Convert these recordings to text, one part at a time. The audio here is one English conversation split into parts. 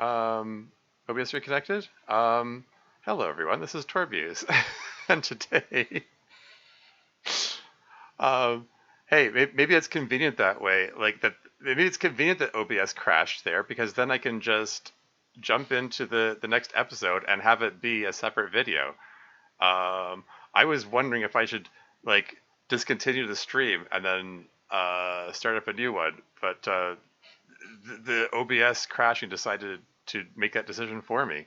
OBS reconnected? Hello everyone, this is Torbuse. And today, um, hey, maybe it's convenient that way. Like that, maybe it's convenient that OBS crashed there because then I can just jump into the next episode and have it be a separate video. I was wondering if I should like discontinue the stream and then start up a new one, but the OBS crashing decided to make that decision for me.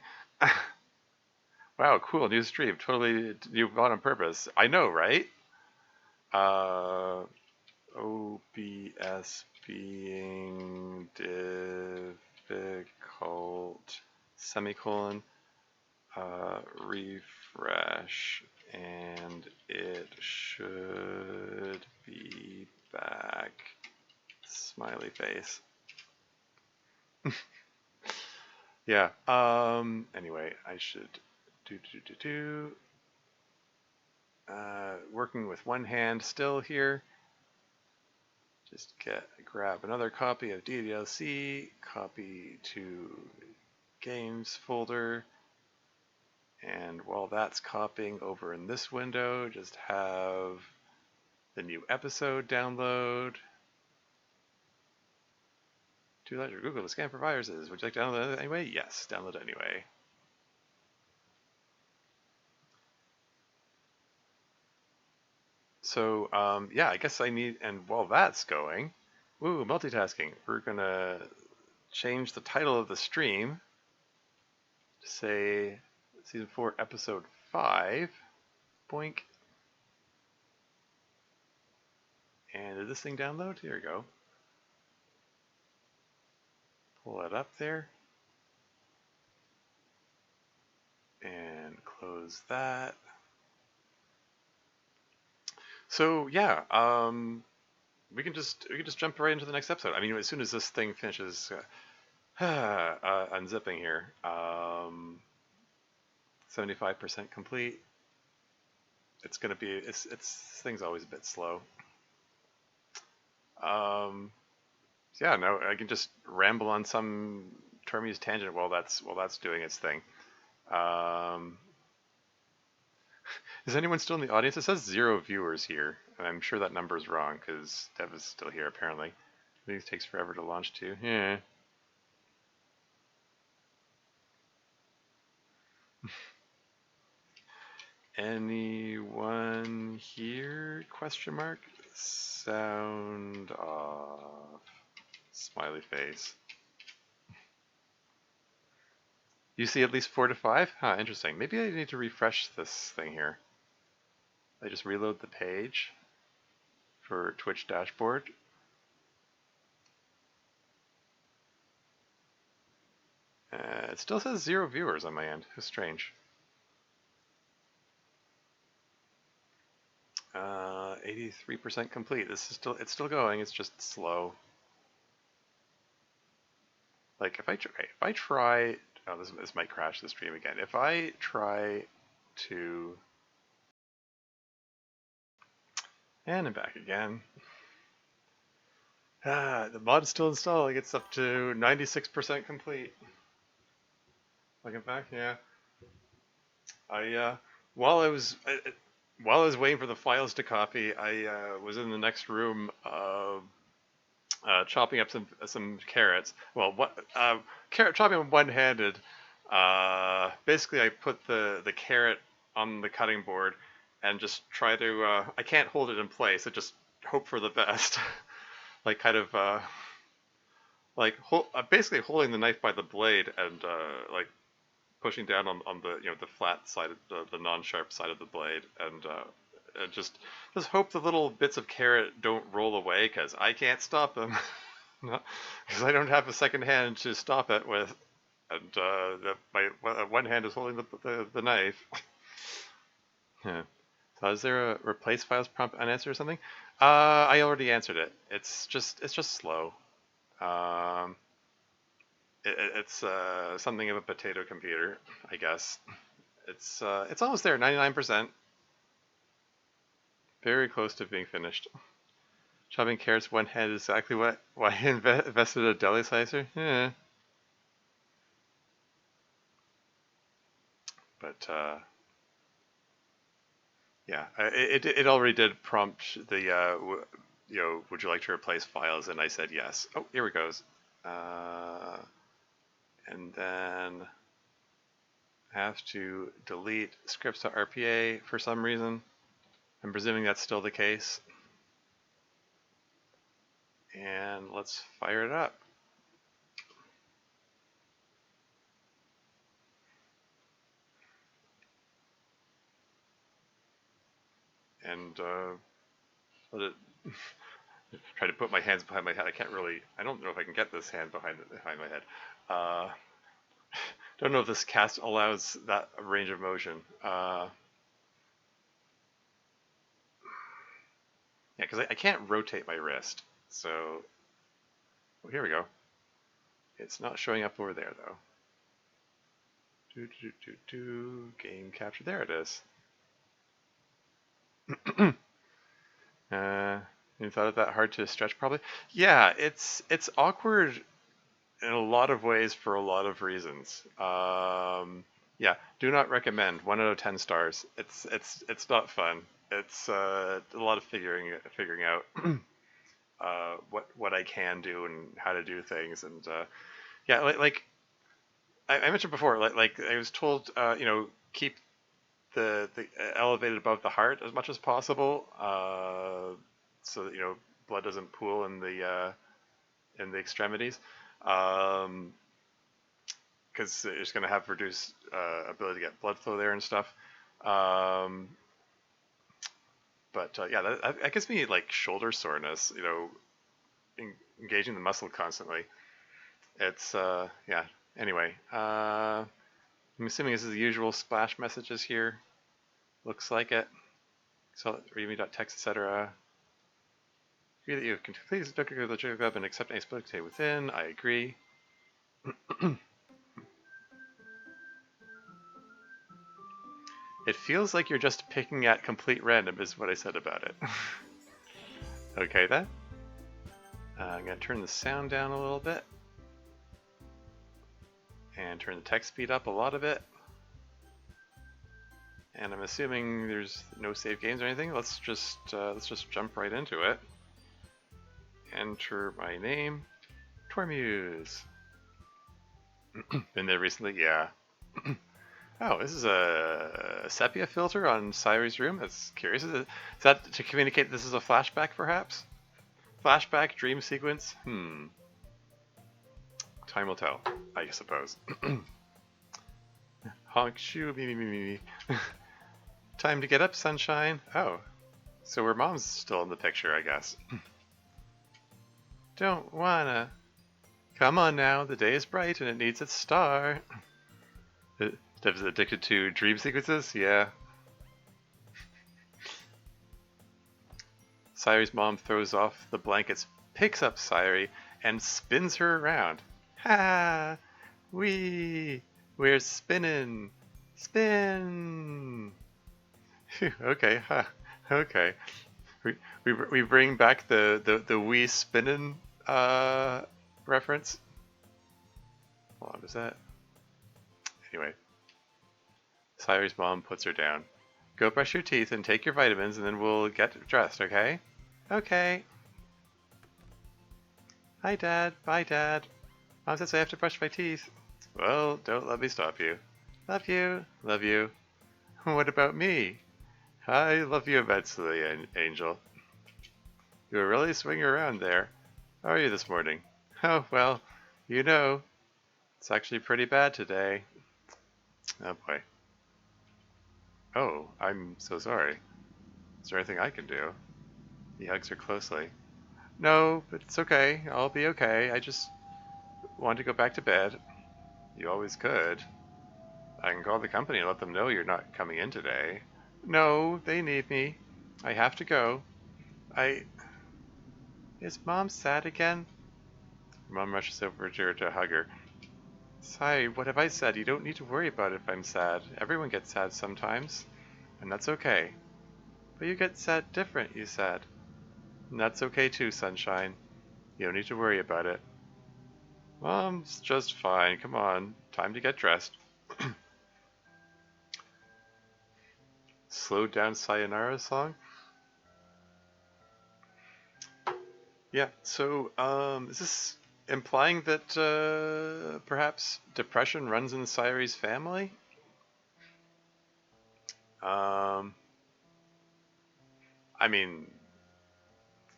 Wow, cool, new stream. Totally new bought on purpose. I know, right? Uh, OBS being difficult, semicolon, refresh, and it should be back. Smiley face. Yeah. Anyway, I should do. Working with one hand still here. Just grab another copy of DDLC, copy to games folder, and while that's copying over in this window, just have the new episode download. To let your Google to scan for viruses. Would you like to download it anyway? Yes, download it anyway. So yeah, I guess I need, and while that's going, woo, multitasking. We're gonna change the title of the stream to say season 4, episode 5. Boink. And did this thing download? Here we go. Pull it up there. And close that. So yeah, we can just jump right into the next episode. I mean, as soon as this thing finishes unzipping here, 75% complete. It's gonna be it's this thing's always a bit slow. Yeah, no, I can just ramble on some Termes tangent while that's doing its thing. Is anyone still in the audience? It says 0 viewers here, and I'm sure that number is wrong because Dev is still here apparently. I think it takes forever to launch too. Yeah. Anyone here? Question mark. Sound off. Smiley face. You see at least 4 to 5? Huh, interesting. Maybe I need to refresh this thing here. I just reload the page for Twitch dashboard. It still says 0 viewers on my end. How strange. 83% complete. This is still, it's still going. It's just slow. Like if I try, oh, this might crash the stream again. If I try to, and I'm back again. The mod's still installing. It's up to 96% complete. Looking back, yeah. While I was waiting for the files to copy, I was in the next room chopping up some carrots. Well, chopping them one-handed. Basically, I put the carrot on the cutting board and just try to. I can't hold it in place. I just hope for the best. Like kind of basically holding the knife by the blade and like pushing down on the the flat side of the non-sharp side of the blade and just hope the little bits of carrot don't roll away because I can't stop them because I don't have a second hand to stop it with, and my one hand is holding the knife. Yeah. So is there a replace files prompt unanswered or something? I already answered it. It's just slow. It's something of a potato computer, I guess. It's almost there, 99%. Very close to being finished. Chopping carrots one hand is exactly why I invested a deli slicer. Yeah. But yeah, it already did prompt the would you like to replace files? And I said yes. Oh, here it goes. And then I have to delete scripts.rpa for some reason. I'm presuming that's still the case. And let's fire it up. And let it try to put my hands behind my head. I don't know if I can get this hand behind my head. Don't know if this cast allows that range of motion. Yeah, because I can't rotate my wrist. So, oh, here we go. It's not showing up over there though. Game capture. There it is. You thought of that hard to stretch probably? Yeah, it's awkward in a lot of ways for a lot of reasons. Yeah, do not recommend. 1 out of 10 stars. It's not fun. It's a lot of figuring out what I can do and how to do things, and yeah, like I mentioned before, like I was told, keep the elevated above the heart as much as possible, so that blood doesn't pool in the extremities, because it's going to have reduced ability to get blood flow there and stuff. But yeah, that gives me like shoulder soreness, engaging the muscle constantly. It's yeah. Anyway, I'm assuming this is the usual splash messages here. Looks like it. So readme.text, etc. Agree that you have completed the Doki Doki Literature Club and accept any spoken within. I agree. It feels like you're just picking at complete random is what I said about it. Okay then. I'm going to turn the sound down a little bit. And turn the text speed up a lot of it. And I'm assuming there's no save games or anything. Let's just jump right into it. Enter my name, Tormuse. Been there recently? Yeah. Oh, this is a sepia filter on Sayori's room. That's curious. Is that to communicate this is a flashback, perhaps? Flashback, dream sequence? Time will tell, I suppose. Honk shoo, me. Time to get up, sunshine. Oh, so her mom's still in the picture, I guess. Don't wanna. Come on now, the day is bright and it needs its star. Dev's addicted to dream sequences? Yeah. Sayori's mom throws off the blankets, picks up Sayori, and spins her around. Ha! We're spinning! Spin! Okay, huh. Okay. We bring back the we spinning reference. Hold on, was that? Anyway. Sayori's mom puts her down. Go brush your teeth and take your vitamins and then we'll get dressed, okay? Okay. Hi, Dad. Bye, Dad. Mom says I have to brush my teeth. Well, don't let me stop you. Love you. Love you. What about me? I love you immensely, Angel. You were really swinging around there. How are you this morning? Oh, well, it's actually pretty bad today. Oh, boy. Oh, I'm so sorry. Is there anything I can do? He hugs her closely. No, but it's okay. I'll be okay. I just want to go back to bed. You always could. I can call the company and let them know you're not coming in today. No, they need me. I have to go. Is Mom sad again? Mom rushes over to her to hug her. Sorry, what have I said? You don't need to worry about it if I'm sad. Everyone gets sad sometimes. And that's okay. But you get sad different, you said. And that's okay too, sunshine. You don't need to worry about it. Mom's just fine. Come on. Time to get dressed. slowed down Sayonara song. Yeah, so is this implying that perhaps depression runs in Sayori's family? Um, I mean,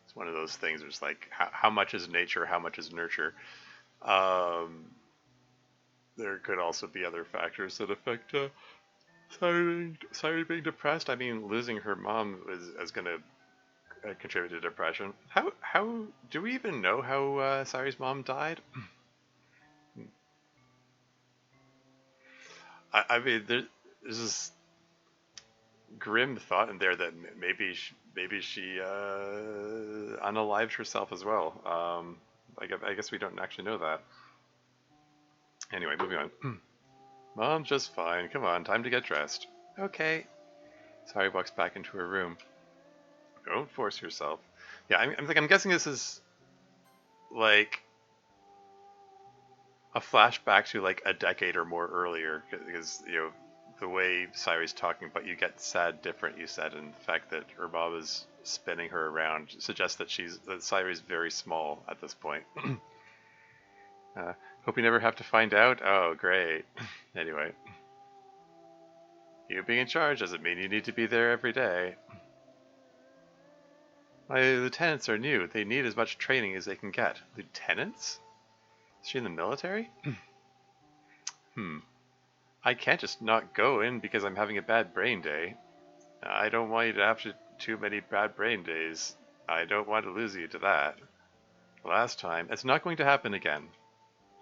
it's one of those things where it's like, how much is nature, how much is nurture? Um, there could also be other factors that affect Sayori being depressed. I mean, losing her mom is going to contribute to depression. How do we even know how Sayori's mom died? I mean, there's this grim thought in there that maybe she unalived herself as well. I guess we don't actually know that. Anyway, moving on. Mom's just fine. Come on, time to get dressed. Okay. Sayori walks back into her room. Don't force yourself. Yeah, I'm guessing this is like a flashback to like a decade or more earlier, because the way Sayori's talking, but you get sad different. You said, and the fact that her mom is spinning her around suggests that Sayori's very small at this point. Hope you never have to find out. Oh, great. Anyway, you being in charge doesn't mean you need to be there every day. My lieutenants are new. They need as much training as they can get. Lieutenants? Is she in the military? I can't just not go in because I'm having a bad brain day. I don't want you to have too many bad brain days. I don't want to lose you to that. Last time, it's not going to happen again.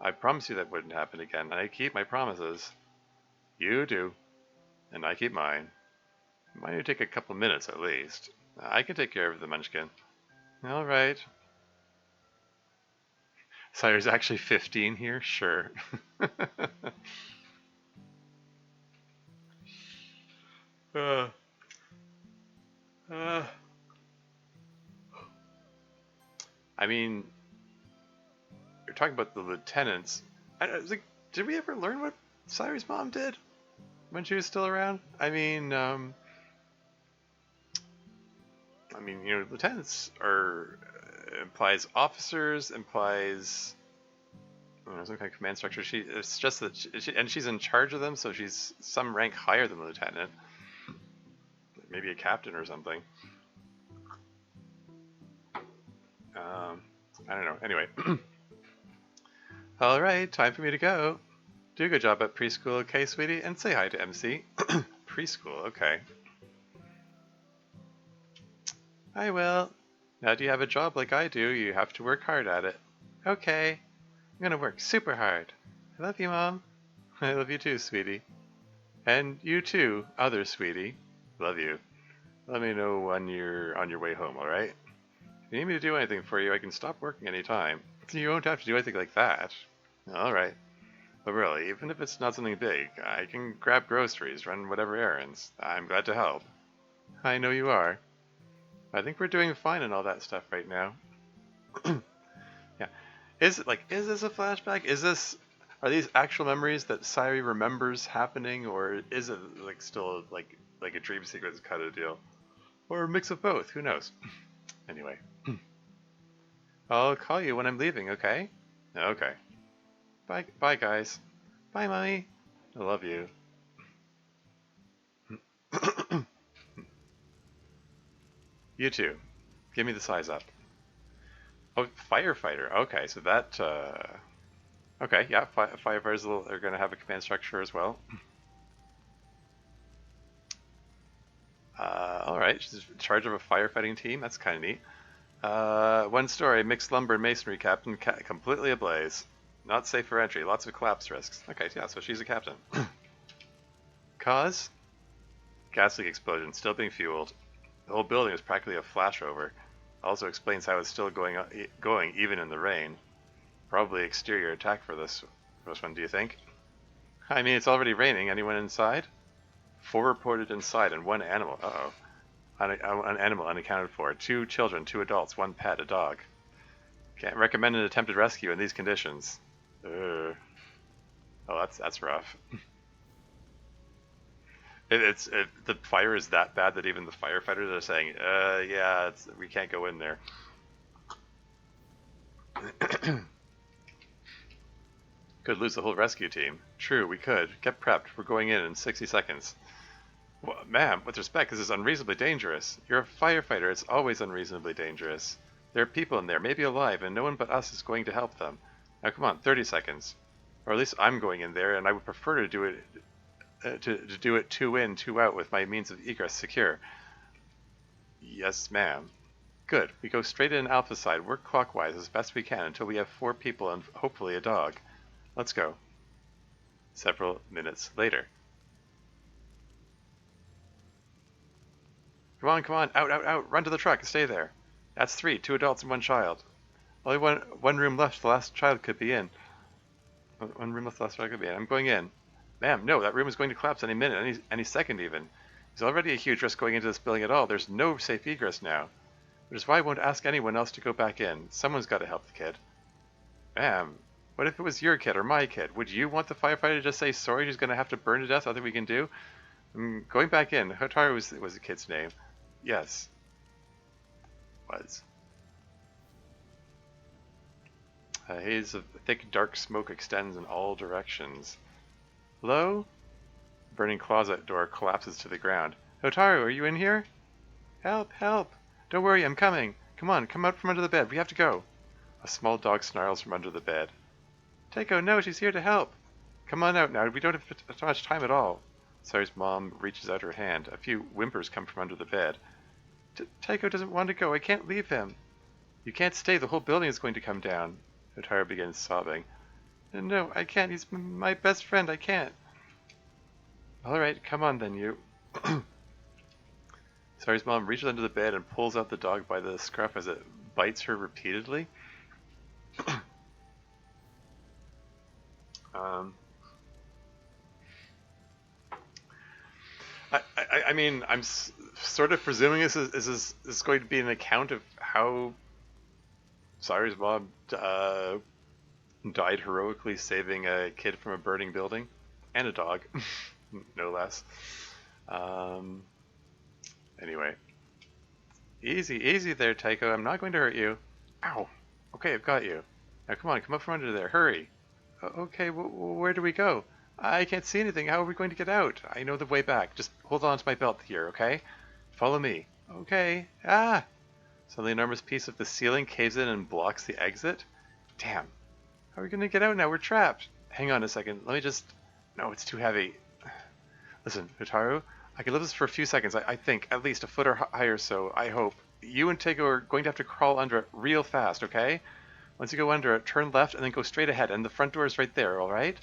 I promise you that wouldn't happen again, and I keep my promises. You do, and I keep mine. Mine would take a couple minutes at least. I can take care of the munchkin. All right. Sayori's actually 15 here? Sure. uh, uh, I mean, you're talking about the lieutenants. I was like, did we ever learn what Sayori's mom did when she was still around? I mean, lieutenants are implies officers, implies some kind of command structure. It's just that and she's in charge of them, so she's some rank higher than the lieutenant, maybe a captain or something. I don't know. Anyway, all right, time for me to go. Do a good job at preschool, okay, sweetie, and say hi to MC. Preschool, okay. I will. Now do you have a job like I do? You have to work hard at it. Okay. I'm gonna work super hard. I love you, Mom. I love you too, sweetie. And you too, other sweetie. Love you. Let me know when you're on your way home, alright? If you need me to do anything for you, I can stop working anytime. You won't have to do anything like that. Alright. But really, even if it's not something big, I can grab groceries, run whatever errands. I'm glad to help. I know you are. I think we're doing fine and all that stuff right now. Yeah. Is this a flashback? Are these actual memories that Sayori remembers happening, or is it like still like a dream sequence kind of deal? Or a mix of both, who knows? Anyway. I'll call you when I'm leaving, okay? Okay. Bye guys. Bye, Mommy. I love you. You too. Give me the size up. Oh, firefighter. Okay, so that. Okay, yeah, firefighters are going to have a command structure as well. All right, she's in charge of a firefighting team. That's kind of neat. One story: mixed lumber and masonry captain, completely ablaze. Not safe for entry. Lots of collapse risks. Okay, yeah, so she's a captain. Cause? Gas leak explosion, still being fueled. The whole building was practically a flashover. Also explains how it's still going even in the rain. Probably exterior attack for this one, do you think? I mean, it's already raining. Anyone inside? 4 reported inside and 1 animal. Uh-oh. An animal unaccounted for. 2 children, 2 adults, 1 pet, a dog. Can't recommend an attempted rescue in these conditions. Oh, that's rough. The fire is that bad that even the firefighters are saying, yeah, we can't go in there. Could lose the whole rescue team. True, we could. Get prepped. We're going in 60 seconds. Well, ma'am, with respect, this is unreasonably dangerous. You're a firefighter. It's always unreasonably dangerous. There are people in there, maybe alive, and no one but us is going to help them. Now, come on, 30 seconds. Or at least I'm going in there, and I would prefer to do it to do it 2 in, 2 out with my means of egress secure. Yes, ma'am. Good. We go straight in Alpha side, work clockwise as best we can until we have 4 people and hopefully a dog. Let's go. Several minutes later. Come on, out, out, out, run to the truck and stay there. That's 3, 2 adults and 1 child. Only one room left, the last child could be in. One room left, the last child could be in. I'm going in. Ma'am, no, that room is going to collapse any minute, any second even. There's already a huge risk going into this building at all. There's no safe egress now. Which is why I won't ask anyone else to go back in. Someone's got to help the kid. Ma'am, what if it was your kid or my kid? Would you want the firefighter to just say, sorry, she's going to have to burn to death, nothing we can do? Going back in. Hotaru was the kid's name. Yes. Was. A haze of thick, dark smoke extends in all directions. Hello? Burning closet door collapses to the ground. Hotaru, are you in here? Help, help! Don't worry, I'm coming. Come on, come out from under the bed. We have to go. A small dog snarls from under the bed. Taiko, no, she's here to help. Come on out now. We don't have much time at all. Sayori's mom reaches out her hand. A few whimpers come from under the bed. Taiko doesn't want to go. I can't leave him. You can't stay. The whole building is going to come down. Hotaru begins sobbing. No, I can't. He's my best friend. I can't. All right, come on then, you. Sayori's mom reaches under the bed and pulls out the dog by the scruff as it bites her repeatedly. I mean, I'm sort of presuming this is going to be an account of how Sayori's mom died heroically saving a kid from a burning building and a dog, no less. Anyway, easy there, Taiko. I'm not going to hurt you. Ow. Okay, I've got you. Now come on, come up from under there. Hurry. Okay, where do we go? I can't see anything. How are we going to get out? I know the way back. Just hold on to my belt here, okay? Follow me. Okay. Ah! Suddenly, an enormous piece of the ceiling caves in and blocks the exit. Damn. How are we going to get out now? We're trapped. Hang on a second. Let me just... No, it's too heavy. Listen, Hotaru, I can lift this for a few seconds. I think. At least a foot or higher so, I hope. You and Taiko are going to have to crawl under it real fast, okay? Once you go under it, turn left and then go straight ahead, and the front door is right there, alright?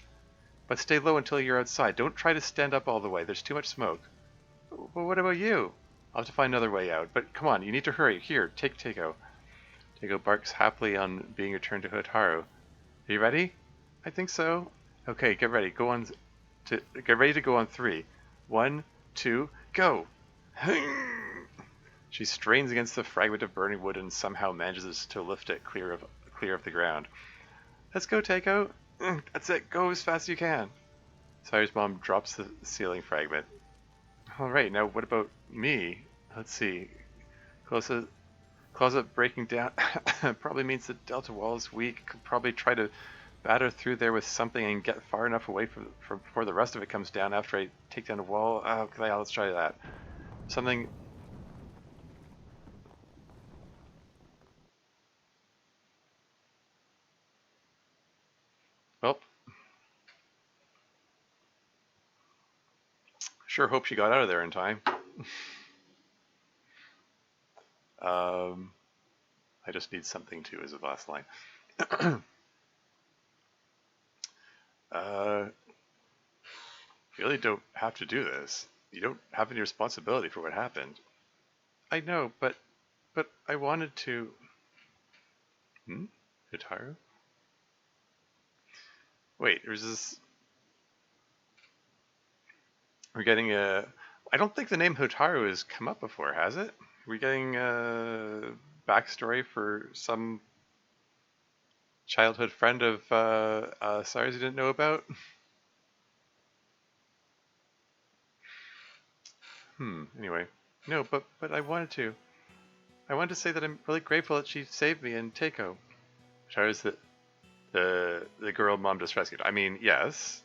But stay low until you're outside. Don't try to stand up all the way. There's too much smoke. But what about you? I'll have to find another way out. But come on, you need to hurry. Here, take Taiko. Taiko barks happily on being returned to Hotaru. Are you ready? I think so. Okay, get ready. Get ready to go on 3. 1, 2, go! She strains against the fragment of burning wood and somehow manages to lift it clear of the ground. Let's go, Taiko. That's it. Go as fast as you can. Sayori's mom drops the ceiling fragment. Alright, now what about me? Let's see. Closet breaking down probably means the delta wall is weak. Could probably try to batter through there with something and get far enough away from before the rest of it comes down after I take down the wall. Okay, let's try that. Something... Well, sure hope she got out of there in time. I just need something to as the last line. You really don't have to do this. You don't have any responsibility for what happened. I know, but I wanted to... Hotaru? Wait, there's this... We're getting a... I don't think the name Hotaru has come up before, has it? We're getting a backstory for some childhood friend of Sayori's you didn't know about? Anyway. No, but I wanted to. I wanted to say that I'm really grateful that she saved me and Takeo. Which is the girl mom just rescued. I mean, yes.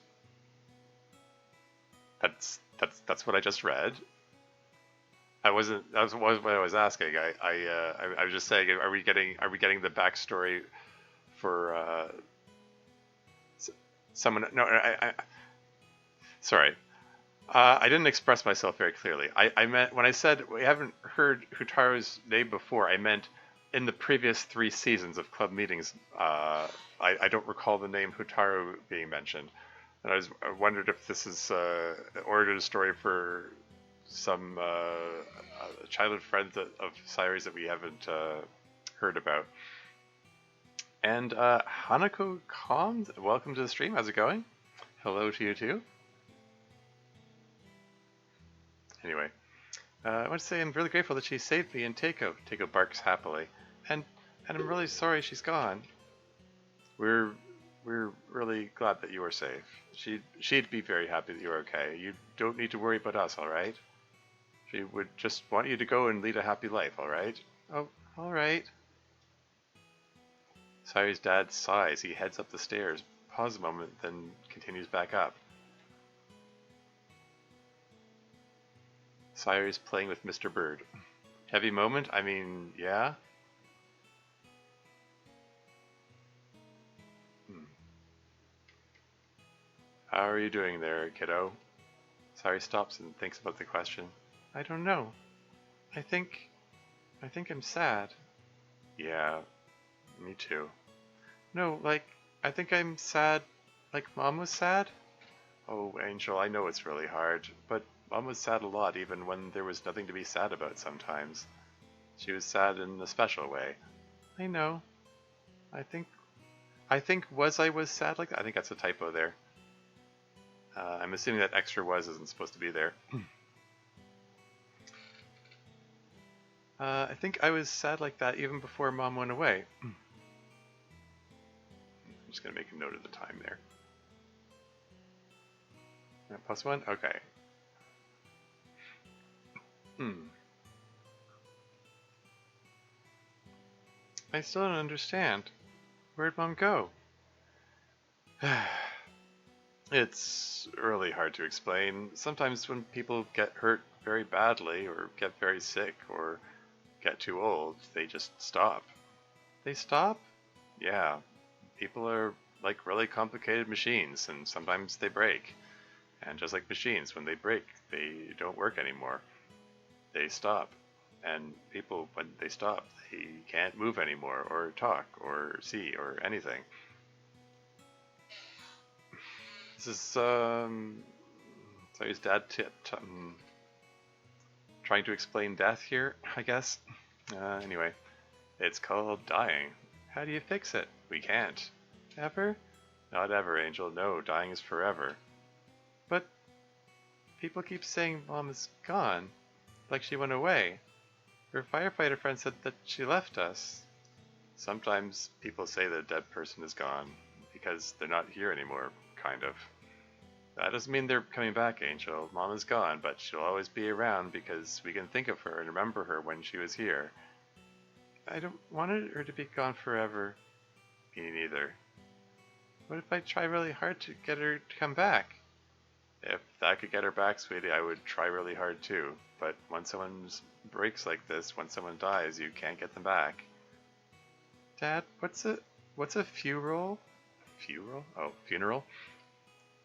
That's what I just read. I wasn't. That was what I was asking. I was just saying. Are we getting the backstory for someone? No, sorry. I didn't express myself very clearly. I meant when I said we haven't heard Hutaru's name before, I meant in the previous 3 seasons of club meetings. I don't recall the name Hutaru being mentioned, and I wondered if this is an origin story for some childhood friend of Sayori's that we haven't heard about. And Hanako Khan, welcome to the stream. How's it going? Hello to you too. Anyway, I want to say I'm really grateful that she saved me and Takeo. Takeo barks happily, and I'm really sorry she's gone. We're really glad that you are safe. She'd be very happy that you're okay. You don't need to worry about us, all right? She would just want you to go and lead a happy life, all right? Oh, all right. Sayori's dad sighs. He heads up the stairs, pauses a moment, then continues back up. Sayori's playing with Mr. Bird. Heavy moment? I mean, yeah? How are you doing there, kiddo? Sayori stops and thinks about the question. I don't know. I think I'm sad. Yeah, me too. No, like, I think I'm sad like Mom was sad? Oh, Angel, I know it's really hard, but Mom was sad a lot even when there was nothing to be sad about sometimes. She was sad in a special way. I know. I think I was sad like that? I think that's a typo there. I'm assuming that extra was isn't supposed to be there. I think I was sad like that even before Mom went away. I'm just going to make a note of the time there. +1? Okay. I still don't understand. Where'd Mom go? It's really hard to explain. Sometimes when people get hurt very badly or get very sick or get too old, they just stop. They stop? Yeah. People are like really complicated machines and sometimes they break. And just like machines, when they break, they don't work anymore. They stop. And people, when they stop, they can't move anymore or talk or see or anything. This is Sayori's dad trying to explain death here, I guess. Anyway, it's called dying. How do you fix it? We can't. Ever? Not ever, Angel. No, dying is forever. But people keep saying Mom is gone, like she went away. Her firefighter friend said that she left us. Sometimes people say that a dead person is gone because they're not here anymore, kind of. That doesn't mean they're coming back, Angel. Mom is gone, but she'll always be around because we can think of her and remember her when she was here. I don't want her to be gone forever. Me neither. What if I try really hard to get her to come back? If that could get her back, sweetie, I would try really hard too. But when someone breaks like this, when someone dies, you can't get them back. Dad, what's a funeral? Funeral? Oh, funeral?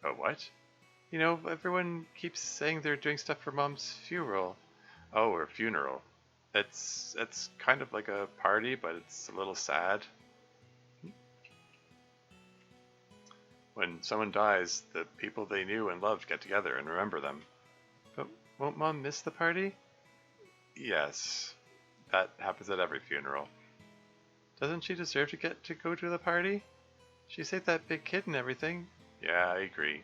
Oh, what? You know, everyone keeps saying they're doing stuff for Mom's funeral. Oh, her funeral. It's kind of like a party, but it's a little sad. When someone dies, the people they knew and loved get together and remember them. But won't Mom miss the party? Yes. That happens at every funeral. Doesn't she deserve to get to go to the party? She saved that big kid and everything. Yeah, I agree.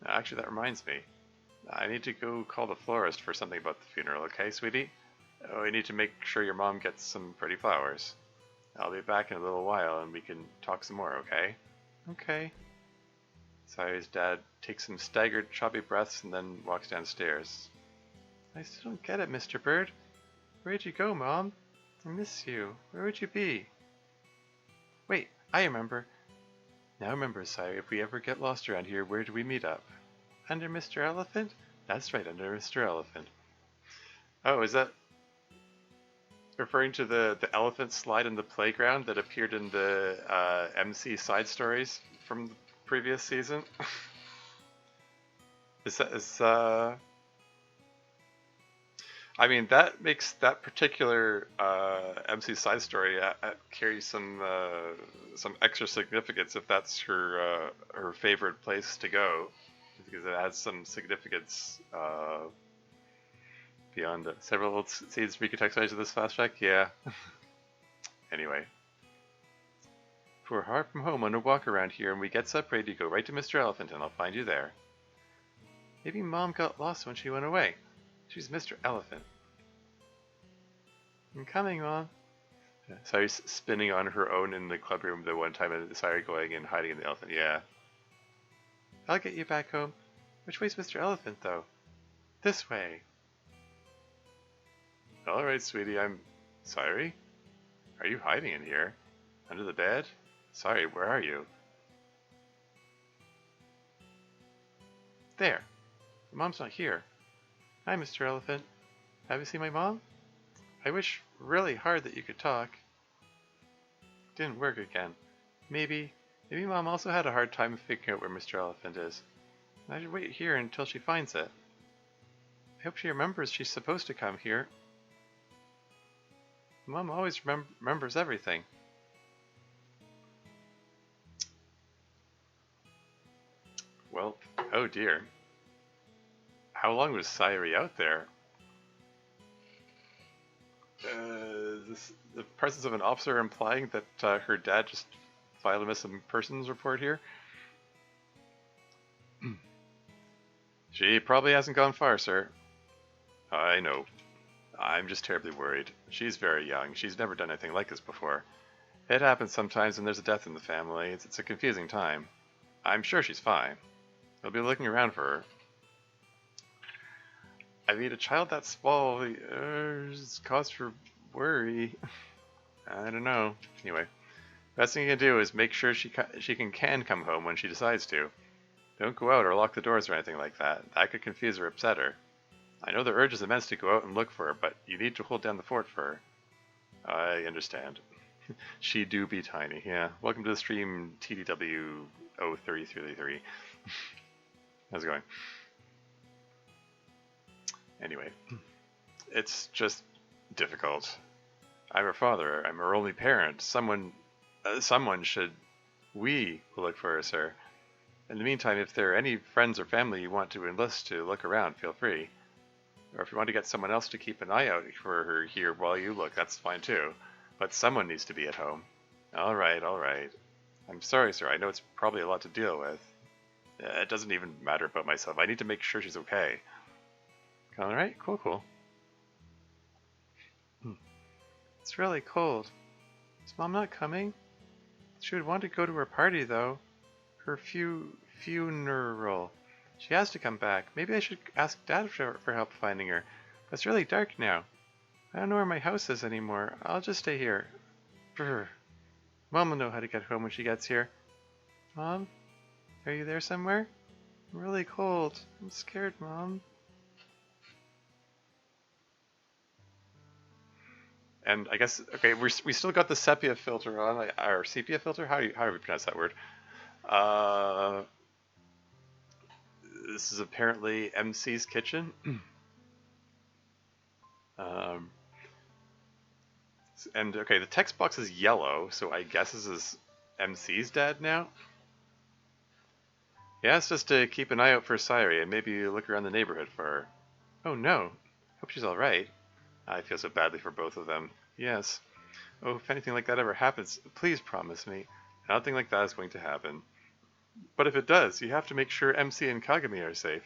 Actually, that reminds me. I need to go call the florist for something about the funeral, okay, sweetie? Oh, I need to make sure your mom gets some pretty flowers. I'll be back in a little while and we can talk some more, okay? Okay. Sayori's dad takes some staggered, choppy breaths and then walks downstairs. I still don't get it, Mr. Bird. Where'd you go, Mom? I miss you. Where would you be? Wait, I remember. Now remember, Sayori, if we ever get lost around here, where do we meet up? Under Mr. Elephant? That's right, under Mr. Elephant. Oh, is that referring to the elephant slide in the playground that appeared in the MC side stories from the previous season? I mean, that makes that particular MC side story carry some extra significance if that's her favorite place to go, because it has some significance beyond several scenes recontextualized in this flashback. Yeah. Anyway, if we're hard from home on a walk around here and we get separated, you go right to Mr. Elephant and I'll find you there. Maybe Mom got lost when she went away. She's Mr. Elephant. I'm coming, Mom. Sayori's spinning on her own in the club room the one time, and Sayori going and hiding in the elephant. Yeah. I'll get you back home. Which way's Mr. Elephant, though? This way. Alright, sweetie, I'm... Sayori? Are you hiding in here? Under the bed? Sorry, where are you? There. Your Mom's not here. Hi, Mr. Elephant. Have you seen my mom? I wish really hard that you could talk. Didn't work again. Maybe Mom also had a hard time figuring out where Mr. Elephant is. I should wait here until she finds it. I hope she remembers she's supposed to come here. Mom always remembers everything. Well, oh dear. How long was Sayori out there? Is the presence of an officer implying that her dad just filed a missing persons report here? She probably hasn't gone far, sir. I know. I'm just terribly worried. She's very young. She's never done anything like this before. It happens sometimes when there's a death in the family. It's a confusing time. I'm sure she's fine. I'll be looking around for her. I mean, a child that small is cause for worry. I don't know. Anyway, best thing you can do is make sure she can come home when she decides to. Don't go out or lock the doors or anything like that. That could confuse or upset her. I know the urge is immense to go out and look for her, but you need to hold down the fort for her. I understand. She do be tiny, yeah. Welcome to the stream, TDW 03333. How's it going? Anyway, it's just difficult. I'm her father. I'm her only parent. Someone should... We will look for her, sir. In the meantime, if there are any friends or family you want to enlist to look around, feel free. Or if you want to get someone else to keep an eye out for her here while you look, that's fine too. But someone needs to be at home. Alright, alright. I'm sorry, sir. I know it's probably a lot to deal with. It doesn't even matter about myself. I need to make sure she's okay. Alright, cool. It's really cold. Is Mom not coming? She would want to go to her party, though. Her funeral. She has to come back. Maybe I should ask Dad for help finding her. But it's really dark now. I don't know where my house is anymore. I'll just stay here. Brr. Mom will know how to get home when she gets here. Mom? Are you there somewhere? I'm really cold. I'm scared, Mom. And I guess, okay, we still got the sepia filter on, or sepia filter? How do we pronounce that word? This is apparently MC's kitchen. And okay, the text box is yellow, so I guess this is MC's dad now? He asked us to keep an eye out for Sayori and maybe look around the neighborhood for her. Oh no, hope she's alright. I feel so badly for both of them. Yes. Oh, if anything like that ever happens, please promise me. Nothing like that is going to happen. But if it does, you have to make sure MC and Kagami are safe.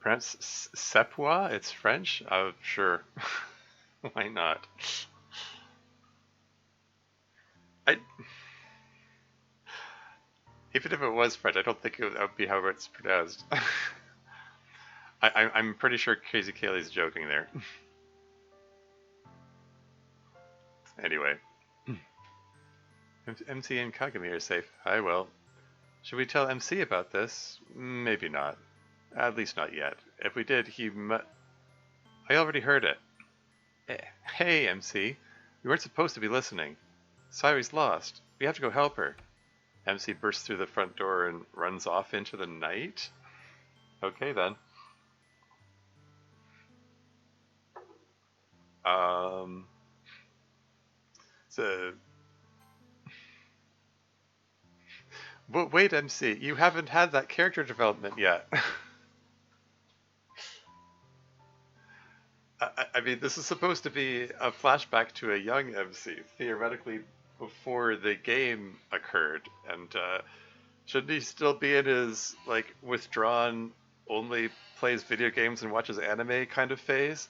Perhaps Sepois? It's French? Sure. Why not? Even if it was French, I don't think that would be how it's pronounced. I'm pretty sure Crazy Kaylee's joking there. Anyway, MC and Kagami are safe. I will. Should we tell MC about this? Maybe not. At least not yet. If we did, I already heard it. Hey, MC. We weren't supposed to be listening. Sayori's lost. We have to go help her. MC bursts through the front door and runs off into the night? Okay then. Um... So... But wait, MC, you haven't had that character development yet. I mean, this is supposed to be a flashback to a young MC, theoretically before the game occurred, and shouldn't he still be in his like withdrawn, only plays video games and watches anime kind of phase,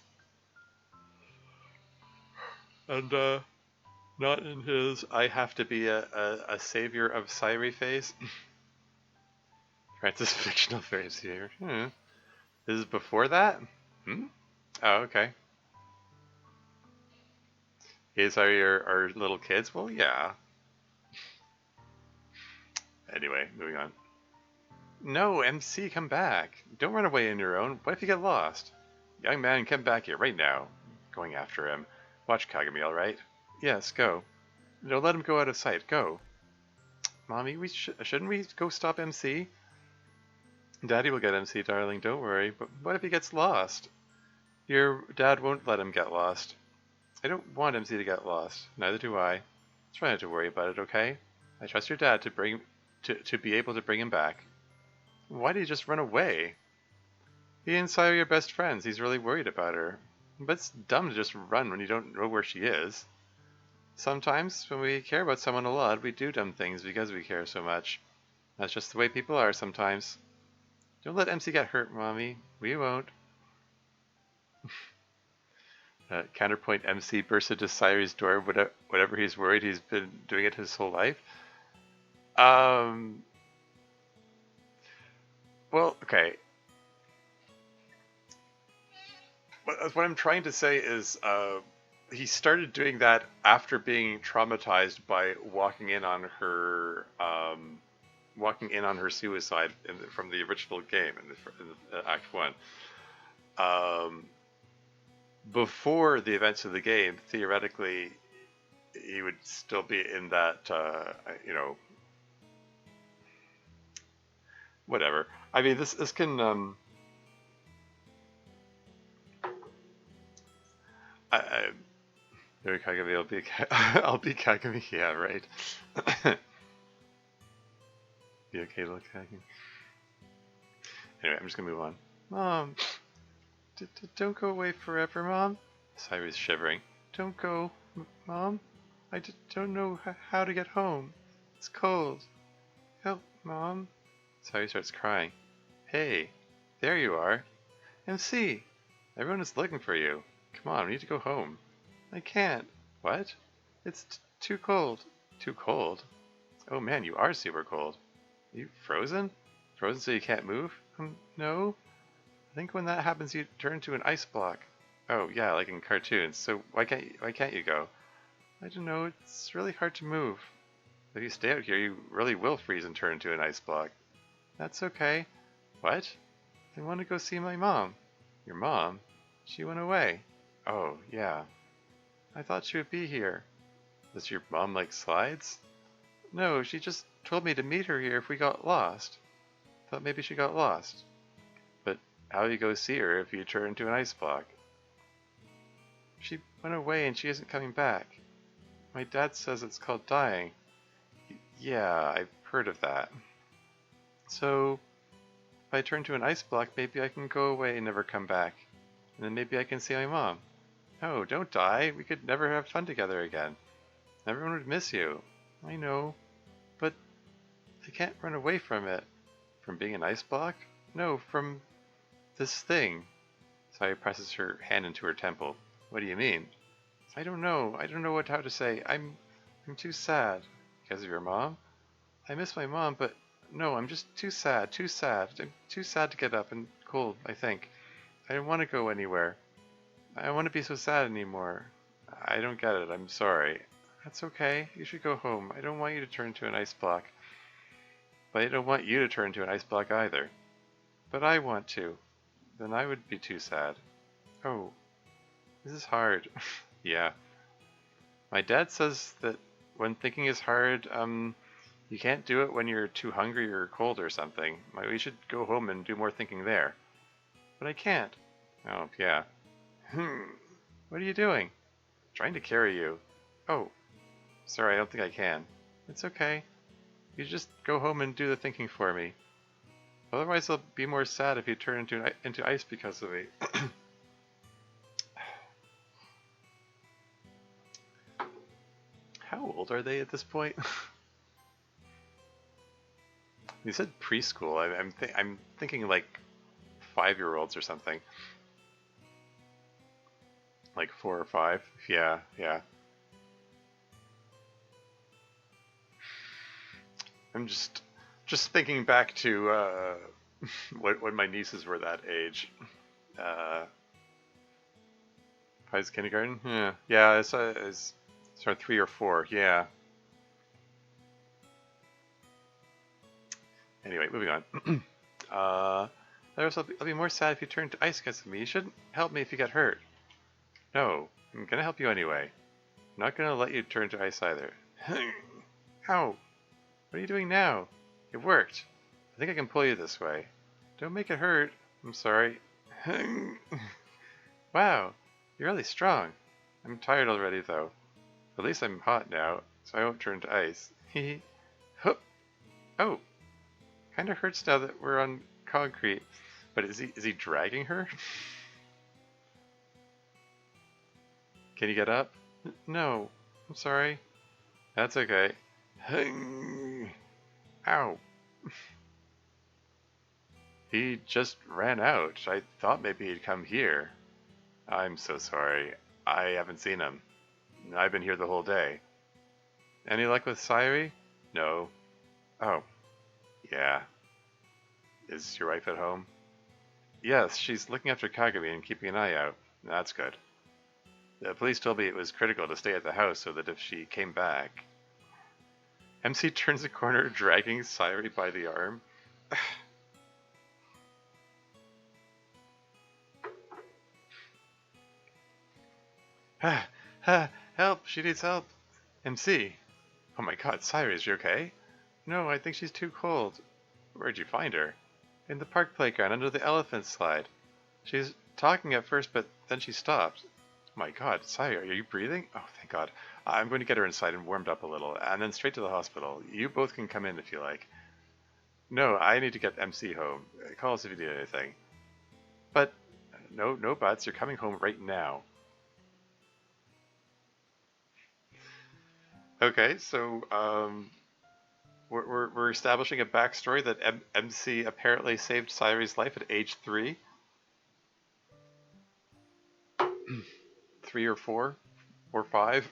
and not in his I have to be a savior of Sayori phase? Francis fictional fairy savior. This is before that? Oh, okay. Is our little kids? Well, yeah. Anyway, moving on. No, MC, come back. Don't run away on your own. What if you get lost? Young man, come back here right now. Going after him. Watch Kagami, alright? Yes, go. No, let him go out of sight. Go. Mommy, shouldn't we go stop MC? Daddy will get MC, darling. Don't worry. But what if he gets lost? Your dad won't let him get lost. I don't want MC to get lost. Neither do I. Try not to worry about it, okay? I trust your dad to be able to bring him back. Why did he just run away? He and Sayori are best friends. He's really worried about her. But it's dumb to just run when you don't know where she is. Sometimes, when we care about someone a lot, we do dumb things because we care so much. That's just the way people are sometimes. Don't let MC get hurt, Mommy. We won't. Counterpoint, MC bursts into Sayori's door whatever he's worried. He's been doing it his whole life. Well, okay. What I'm trying to say is he started doing that after being traumatized by walking in on her suicide from the original game in Act 1. Before the events of the game, theoretically, he would still be in that, whatever. I mean, this can, maybe Kagami, I'll be Kagami, yeah, right. Be okay, little Kagami. Anyway, I'm just gonna move on. Mom, don't go away forever, Mom. Sayori's shivering. Don't go, Mom. I don't know how to get home. It's cold. Help, Mom. Sayori starts crying. Hey, there you are. MC, everyone is looking for you. Come on, we need to go home. I can't. What? It's too cold. Too cold? Oh man, you are super cold. Are you frozen? Frozen so you can't move? No. I think when that happens you turn into an ice block. Oh yeah, like in cartoons. So why can't you go? I don't know, it's really hard to move. If you stay out here you really will freeze and turn into an ice block. That's okay. What? I want to go see my mom. Your mom? She went away. Oh, yeah. I thought she would be here. Does your mom like slides? No, she just told me to meet her here if we got lost. Thought maybe she got lost. But how do you go see her if you turn into an ice block? She went away and she isn't coming back. My dad says it's called dying. Yeah, I've heard of that. So, if I turn to an ice block, maybe I can go away and never come back. And then maybe I can see my mom. No, don't die. We could never have fun together again. Everyone would miss you. I know. But I can't run away from it. From being an ice block? No, from this thing. Sayori presses her hand into her temple. What do you mean? I don't know. I don't know how to say. I'm too sad. Because of your mom? I miss my mom, but no, I'm just too sad. I'm too sad to get up and cold, I think. I don't want to go anywhere. I don't want to be so sad anymore. I don't get it. I'm sorry. That's okay. You should go home. I don't want you to turn into an ice block. But I don't want you to turn into an ice block either. But I want to. Then I would be too sad. Oh, this is hard. Yeah. My dad says that when thinking is hard, you can't do it when you're too hungry or cold or something. We should go home and do more thinking there. But I can't. Oh, yeah. What are you doing? Trying to carry you. Oh, sorry, I don't think I can. It's okay. You just go home and do the thinking for me. Otherwise, I'll be more sad if you turn into ice because of me. How old are they at this point? You said preschool. I'm thinking like 5-year-olds or something. Like 4 or 5. Yeah, yeah. I'm just thinking back to when my nieces were that age. High kindergarten? Yeah, it's sort of 3 or 4. Yeah. Anyway, moving on. I'll be more sad if you turn to ice because of me. You shouldn't help me if you get hurt. No, I'm gonna help you anyway. I'm not gonna let you turn to ice either. Ow! What are you doing now? It worked. I think I can pull you this way. Don't make it hurt. I'm sorry. Wow, you're really strong. I'm tired already though. At least I'm hot now, so I won't turn to ice. Hehe. Hup. Oh, kinda hurts now that we're on concrete. But is he dragging her? Can you get up? No, I'm sorry. That's okay. Ow. He just ran out. I thought maybe he'd come here. I'm so sorry. I haven't seen him. I've been here the whole day. Any luck with Sayori? No. Oh. Yeah. Is your wife at home? Yes, she's looking after Kagami and keeping an eye out. That's good. The police told me it was critical to stay at the house so that if she came back... MC turns a corner, dragging Sayori by the arm. Help! She needs help! MC! Oh my god, Sayori, is she okay? No, I think she's too cold. Where'd you find her? In the park playground, under the elephant slide. She's talking at first, but then she stopped. Oh my god, Sayori, are you breathing? Oh, thank god. I'm going to get her inside and warmed up a little, and then straight to the hospital. You both can come in if you like. No, I need to get MC home. Call us if you need anything. But, no buts, you're coming home right now. Okay, so, we're establishing a backstory that MC apparently saved Sayori's life at age 3. 3 or 4 or 5,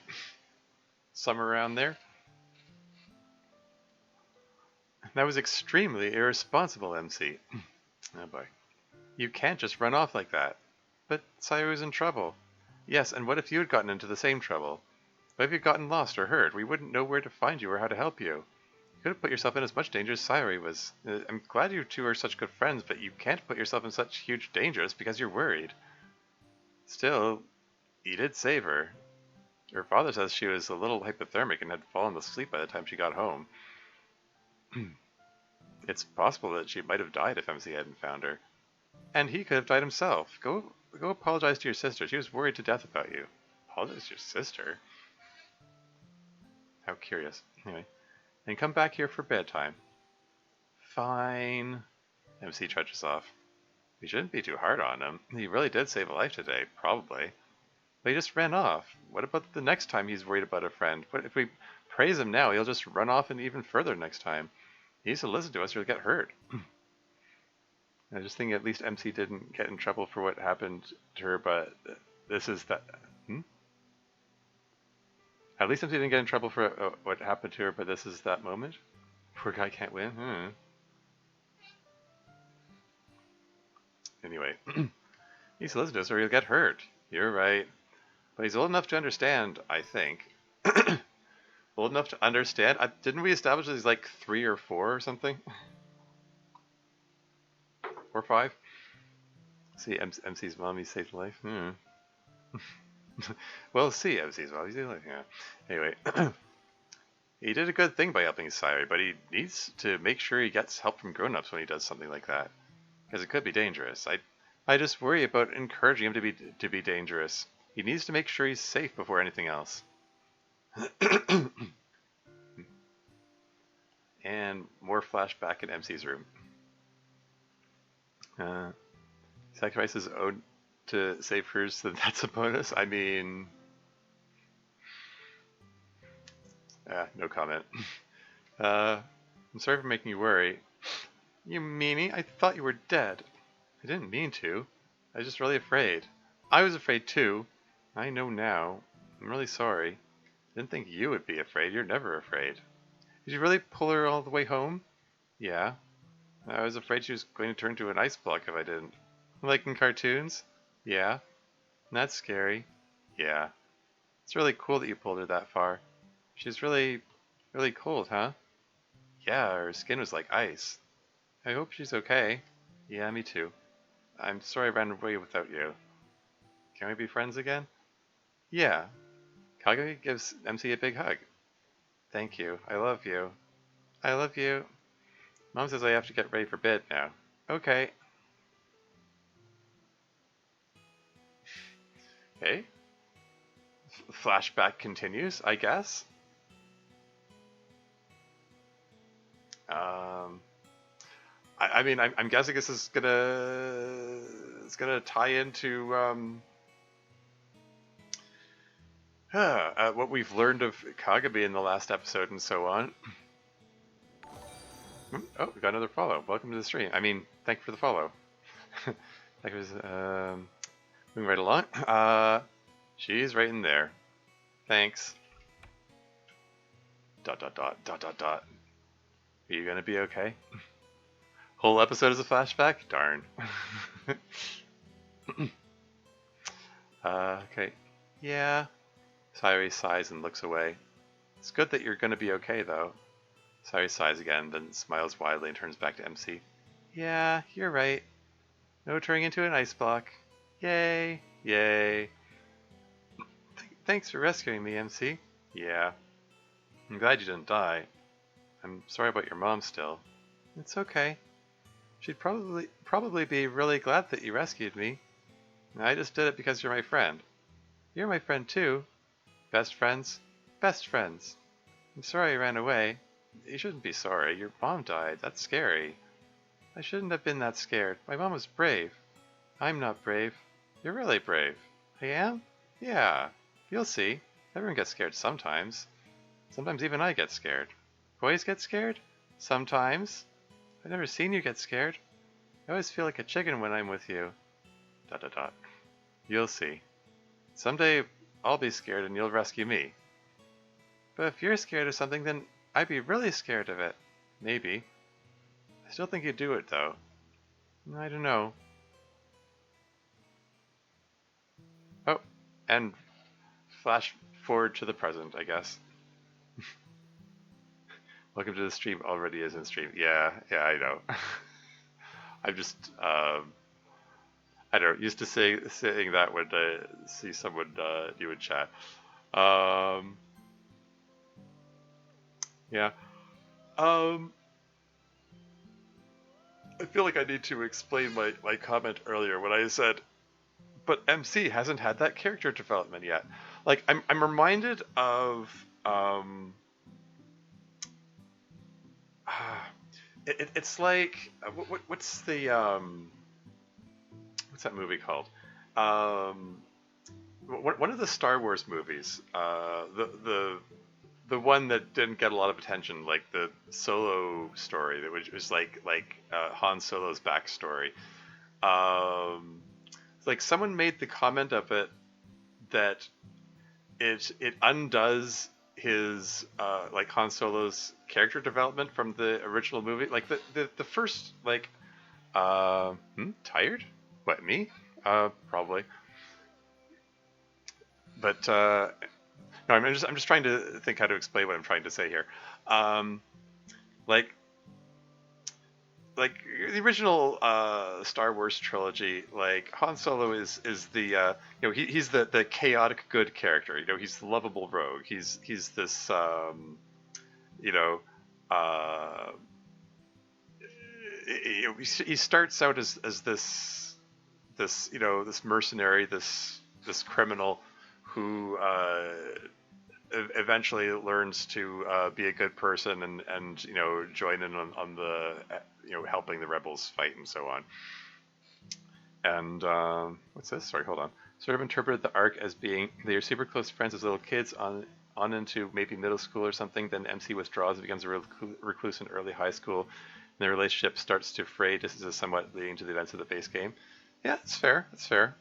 somewhere around there. That was extremely irresponsible, MC. Oh boy. You can't just run off like that. But Sayori's in trouble. Yes, and what if you had gotten into the same trouble? What if you'd gotten lost or hurt? We wouldn't know where to find you or how to help you. You could have put yourself in as much danger as Sayori was. I'm glad you two are such good friends, but you can't put yourself in such huge danger just because you're worried. Still, you did save her. Her father says she was a little hypothermic and had fallen asleep by the time she got home. It's possible that she might have died if MC hadn't found her. And he could have died himself. Go apologize to your sister. She was worried to death about you. Apologize to your sister? How curious. Anyway. And come back here for bedtime. Fine. MC trudges off. We shouldn't be too hard on him. He really did save a life today, probably. But he just ran off. What about the next time he's worried about a friend? What if we praise him now, he'll just run off and even further next time. He needs to listen to us or he'll get hurt. I just think at least MC didn't get in trouble for what happened to her, but this is that... At least MC didn't get in trouble for what happened to her, but this is that moment? Poor guy can't win? Anyway. He's listening to us or he'll get hurt. You're right. But he's old enough to understand, I think. Old enough to understand? Didn't we establish that he's like 3 or 4 or something? Or 5? See, MC's mommy saved life. Well, see, MC's mommy saved life. Yeah. Anyway, he did a good thing by helping Sayori, but he needs to make sure he gets help from grown-ups when he does something like that, because it could be dangerous. I just worry about encouraging him to be dangerous. He needs to make sure he's safe before anything else. And more flashback in MC's room. Sacrifices owed to save hers, so that's a bonus. I mean, no comment. I'm sorry for making you worry. You meanie? I thought you were dead. I didn't mean to. I was just really afraid. I was afraid too. I know now. I'm really sorry. Didn't think you would be afraid. You're never afraid. Did you really pull her all the way home? Yeah. I was afraid she was going to turn into an ice block if I didn't. Like in cartoons? Yeah. That's scary. Yeah. It's really cool that you pulled her that far. She's really, really cold, huh? Yeah, her skin was like ice. I hope she's okay. Yeah, me too. I'm sorry I ran away without you. Can we be friends again? Yeah. Kage gives MC a big hug. Thank you. I love you. I love you. Mom says I have to get ready for bed now. Okay. Okay. Flashback continues, I guess. I mean, I'm guessing this is gonna tie into what we've learned of Kagami in the last episode and so on. Oh, we got another follow. Welcome to the stream. I mean, thank you for the follow. That was moving right along. She's right in there. Thanks. Dot dot dot dot dot dot. Are you gonna be okay? Whole episode is a flashback? Darn. Okay. Yeah. Sayori sighs and looks away. It's good that you're gonna be okay, though. Sayori sighs again, then smiles widely and turns back to MC. Yeah, you're right. No turning into an ice block. Yay. Yay. Thanks for rescuing me, MC. Yeah. I'm glad you didn't die. I'm sorry about your mom still. It's okay. She'd probably be really glad that you rescued me. I just did it because you're my friend. You're my friend too. Best friends? Best friends. I'm sorry I ran away. You shouldn't be sorry. Your mom died. That's scary. I shouldn't have been that scared. My mom was brave. I'm not brave. You're really brave. I am? Yeah. You'll see. Everyone gets scared sometimes. Sometimes even I get scared. Boys get scared? Sometimes. I've never seen you get scared. I always feel like a chicken when I'm with you. ... You'll see. Someday I'll be scared and you'll rescue me. But if you're scared of something, then I'd be really scared of it. Maybe. I still think you'd do it, though. I don't know. Oh, and flash forward to the present, I guess. Welcome to the stream already is in stream. Yeah, I know. I'm just, I don't know, used to saying that when I see someone new in chat. Yeah. I feel like I need to explain my comment earlier when I said, but MC hasn't had that character development yet. Like, I'm reminded of, it's like, what's the, what's that movie called? One of the Star Wars movies, the one that didn't get a lot of attention, like the Solo story, that was like Han Solo's backstory. Like someone made the comment of it that it undoes his like Han Solo's character development from the original movie. Like the first like tired? What, me? Probably. But no, I'm just trying to think how to explain what I'm trying to say here. Um, like like the original Star Wars trilogy, like Han Solo is the he's the chaotic good character. He's the lovable rogue. He's this you know uh, he starts out as this mercenary, this criminal who eventually learns to be a good person and join in on the helping the rebels fight and so on. And what's this? Sorry, hold on. Sort of interpreted the arc as being they are super close friends as little kids on into maybe middle school or something. Then MC withdraws and becomes a recluse in early high school. And their relationship starts to fray just as somewhat leading to the events of the base game. Yeah, it's fair. It's fair.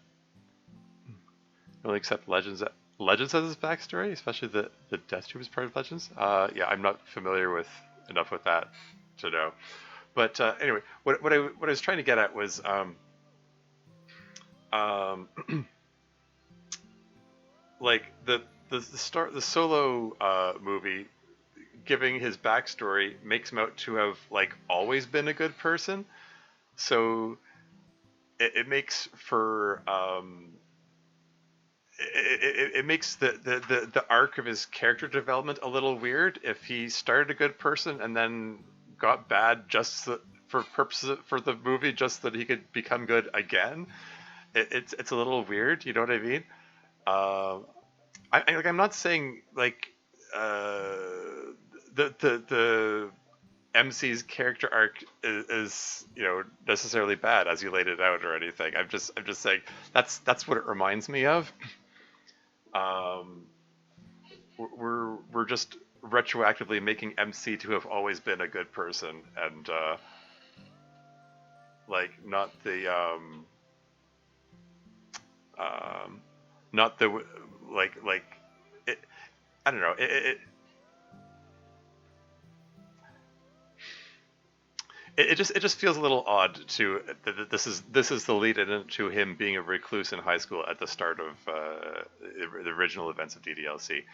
Really accept Legends as his backstory, especially the Death Troop is part of Legends. Yeah, I'm not familiar with enough with that to know. But anyway, what I was trying to get at was um, like the solo movie giving his backstory makes him out to have like always been a good person. So it makes for it makes the arc of his character development a little weird if he started a good person and then got bad just for purposes for the movie just so that he could become good again. It's a little weird, you know what I mean? Uh, I'm not saying like uh, the MC's character arc is necessarily bad as you laid it out or anything. I'm just saying that's what it reminds me of. Um, we're just retroactively making MC to have always been a good person and like um, not the like it. I don't know. It just feels a little odd to that this is the lead into him being a recluse in high school at the start of the original events of DDLC.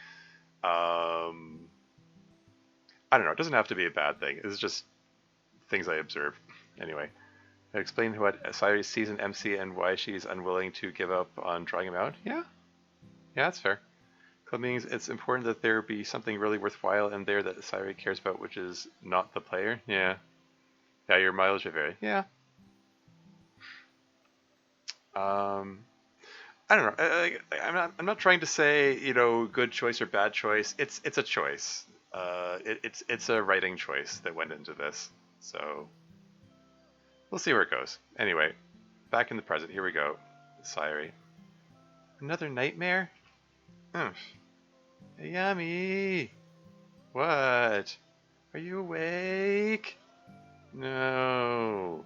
I don't know. It doesn't have to be a bad thing. It's just things I observe. Anyway, explain what Sayori sees in MC and why she's unwilling to give up on trying him out. Yeah, yeah, that's fair. Club means it's important that there be something really worthwhile in there that Sayori cares about, which is not the player. Yeah, yeah, your mileage may vary. Yeah. Um, I don't know. I'm not trying to say good choice or bad choice. It's a choice. It's a writing choice that went into this. So we'll see where it goes. Anyway, back in the present. Here we go. Sayori. Another nightmare? Humph. Yummy. What? Are you awake? No.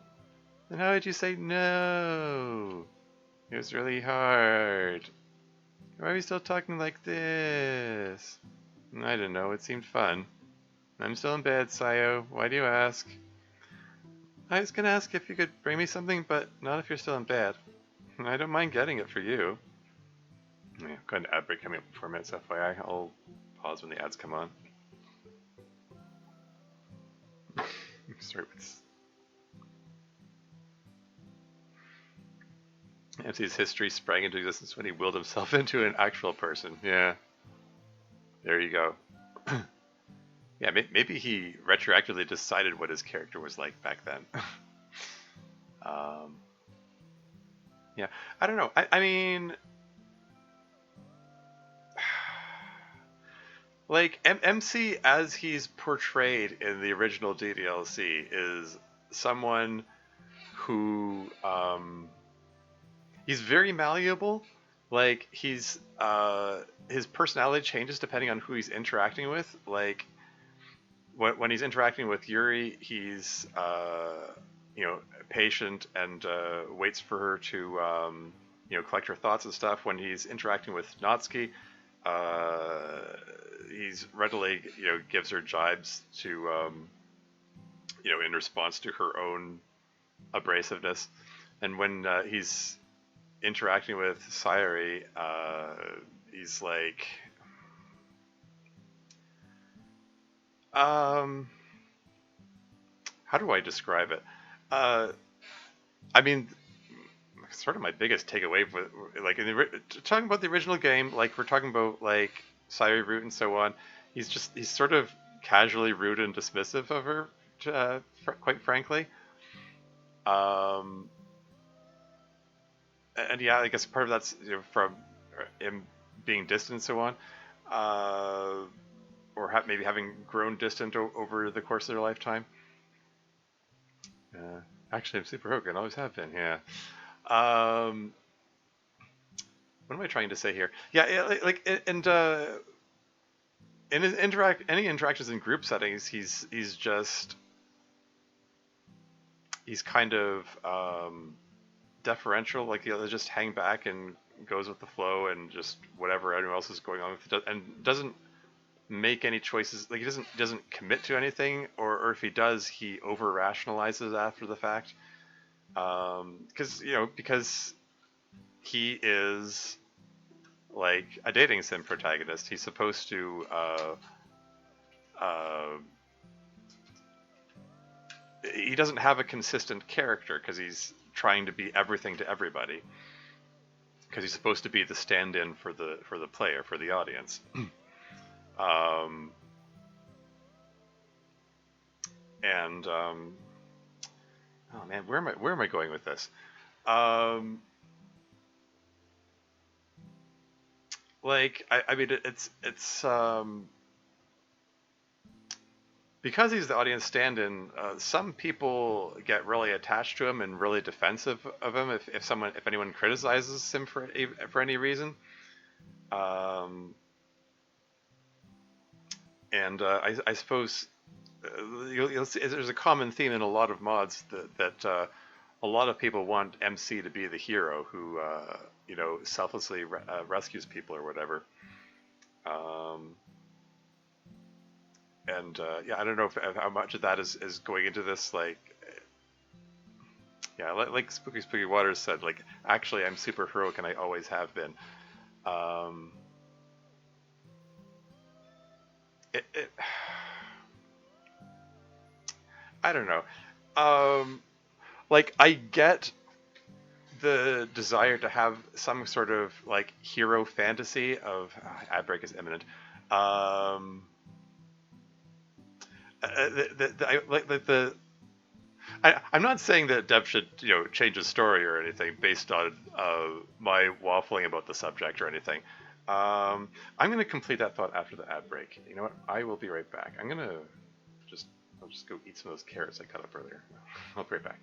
Then how did you say no? It was really hard. Why are we still talking like this? I don't know, it seemed fun. I'm still in bed, Sayo. Why do you ask? I was gonna ask if you could bring me something, but not if you're still in bed. I don't mind getting it for you. Yeah, got an ad break coming up in 4 minutes, FYI. I'll pause when the ads come on. Start with MC's history sprang into existence when he willed himself into an actual person. Yeah. There you go. Yeah, maybe he retroactively decided what his character was like back then. um, yeah, I don't know. I mean, like MC as he's portrayed in the original DDLC is someone who he's very malleable. Like his personality changes depending on who he's interacting with. Like when he's interacting with Yuri, he's patient and waits for her to collect her thoughts and stuff. When he's interacting with Natsuki, he's readily gives her jibes to in response to her own abrasiveness. And when he's interacting with Sayori, he's like, um, how do I describe it? Uh, I mean, sort of my biggest takeaway with like talking about the original game, like we're talking about like Sayori Root and so on. He's sort of casually rude and dismissive of her, quite frankly. Um, and yeah, I guess part of that's from him being distant and so on, uh, or maybe having grown distant over the course of their lifetime. Actually, I'm super Hogan, always have been. Yeah. Um, what am I trying to say here? Yeah, and in his any interactions in group settings, he's just he's kind of deferential. Like he'll just hang back and goes with the flow and just whatever anyone else is going on with it, and doesn't make any choices. Like he doesn't commit to anything, or if he does, he over rationalizes after the fact. Because he is like a dating sim protagonist. He's supposed to uh, he doesn't have a consistent character because he's trying to be everything to everybody. Because he's supposed to be the stand-in for the player, for the audience. um, and oh man, where am I going with this? Um, I mean, it's because he's the audience stand-in. Some people get really attached to him and really defensive of him if anyone criticizes him for any reason. Um, and I suppose you'll see there's a common theme in a lot of mods that a lot of people want MC to be the hero who selflessly rescues people or whatever. Um, and yeah, I don't know if how much of that is going into this. Like, yeah, like Spooky Waters said, like actually I'm super heroic and I always have been. Um, it I don't know. Um, like I get the desire to have some sort of like hero fantasy of ad break is imminent. Um, I'm not saying that Dev should change his story or anything based on my waffling about the subject or anything. I'm going to complete that thought after the ad break. You know what? I will be right back. Just I'll just go eat some of those carrots I cut up earlier. I'll be right back.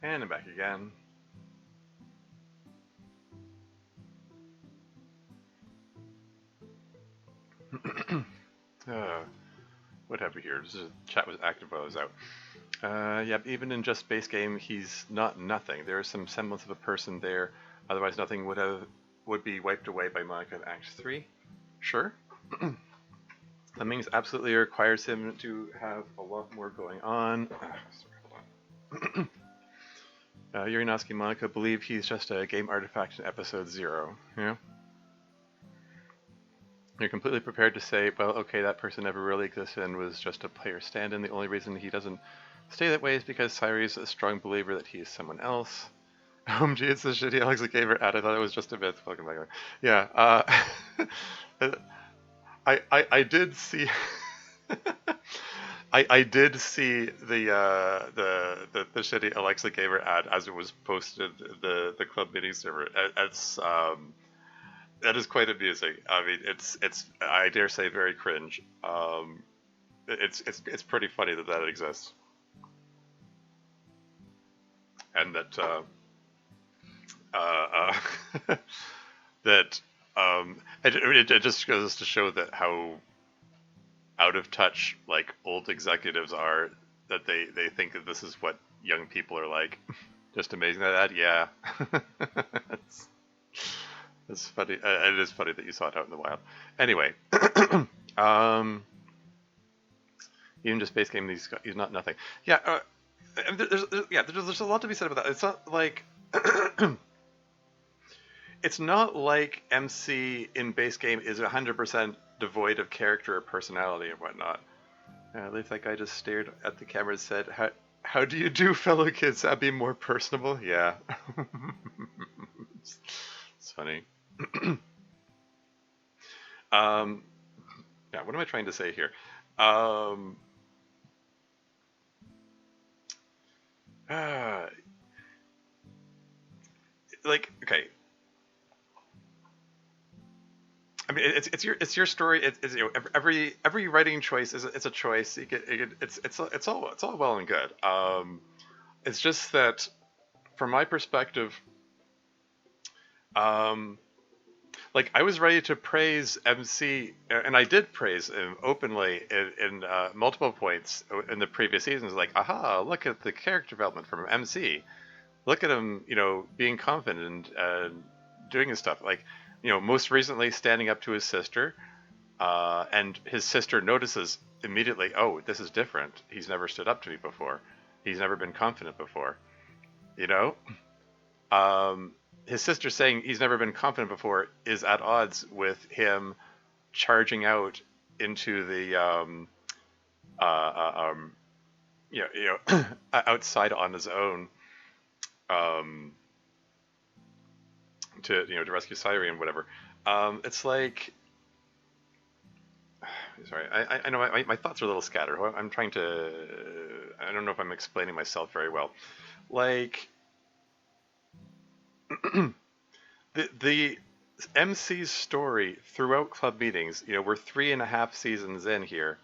And I'm back again. uh, what have we here? This is, chat was active while I was out. Yep, even in just base game, he's not nothing. There is some semblance of a person there. Otherwise, nothing would be wiped away by Monica in Act 3. Sure. That means absolutely requires him to have a lot more going on. Sorry, hold on. Yurinosuke and Monica believe he's just a game artifact in episode 0. Yeah. You're completely prepared to say, well, okay, that person never really existed and was just a player stand-in. The only reason he doesn't stay that way is because Sayori is a strong believer that he is someone else. Gee, it's a shitty Alex Gamer ad. I thought it was just a bit. Fucking my god. Yeah. I did see. I did see the shitty Alexa Gamer ad as it was posted the club meeting server. It's that is quite amusing. I mean, it's I dare say very cringe. It's pretty funny that that exists, and that that it just goes to show that how out of touch like old executives are, that they think that this is what young people are like. Just amazing that ad, yeah. It's funny. It is funny that you saw it out in the wild. Anyway, um, even just base game, he's not nothing. Yeah, there's a lot to be said about that. It's not like it's not like MC in base game is 100% devoid of character or personality and whatnot. At least that guy just stared at the camera and said, "How do you do, fellow kids? That'd be more personable." Yeah, it's funny. Yeah, what am I trying to say here? Uh, like, okay. I mean, it's your story. It's you know, every writing choice is it's a choice. It's all well and good. It's just that from my perspective, um, like I was ready to praise MC, and I did praise him openly in multiple points in the previous seasons. Like, aha, look at the character development from MC. Look at him, you know, being confident and doing his stuff. Like, you know, most recently standing up to his sister, and his sister notices immediately, oh, this is different. He's never stood up to me before. He's never been confident before. You know, his sister saying he's never been confident before is at odds with him charging out into the outside on his own, um, to rescue Sayori and whatever. It's like, sorry, I know my thoughts are a little scattered. I'm trying to, I don't know if I'm explaining myself very well. Like, the MC's story throughout club meetings, you know, we're 3.5 seasons in here.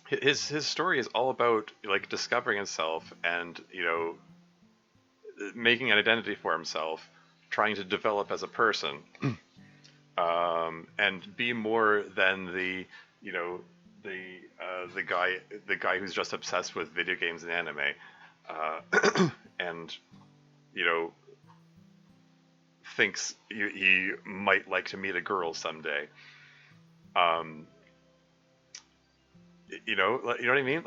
His story is all about like discovering himself and, you know, making an identity for himself, trying to develop as a person, and be more than the, you know, the guy who's just obsessed with video games and anime, and you know thinks he might like to meet a girl someday. Um, you know what I mean?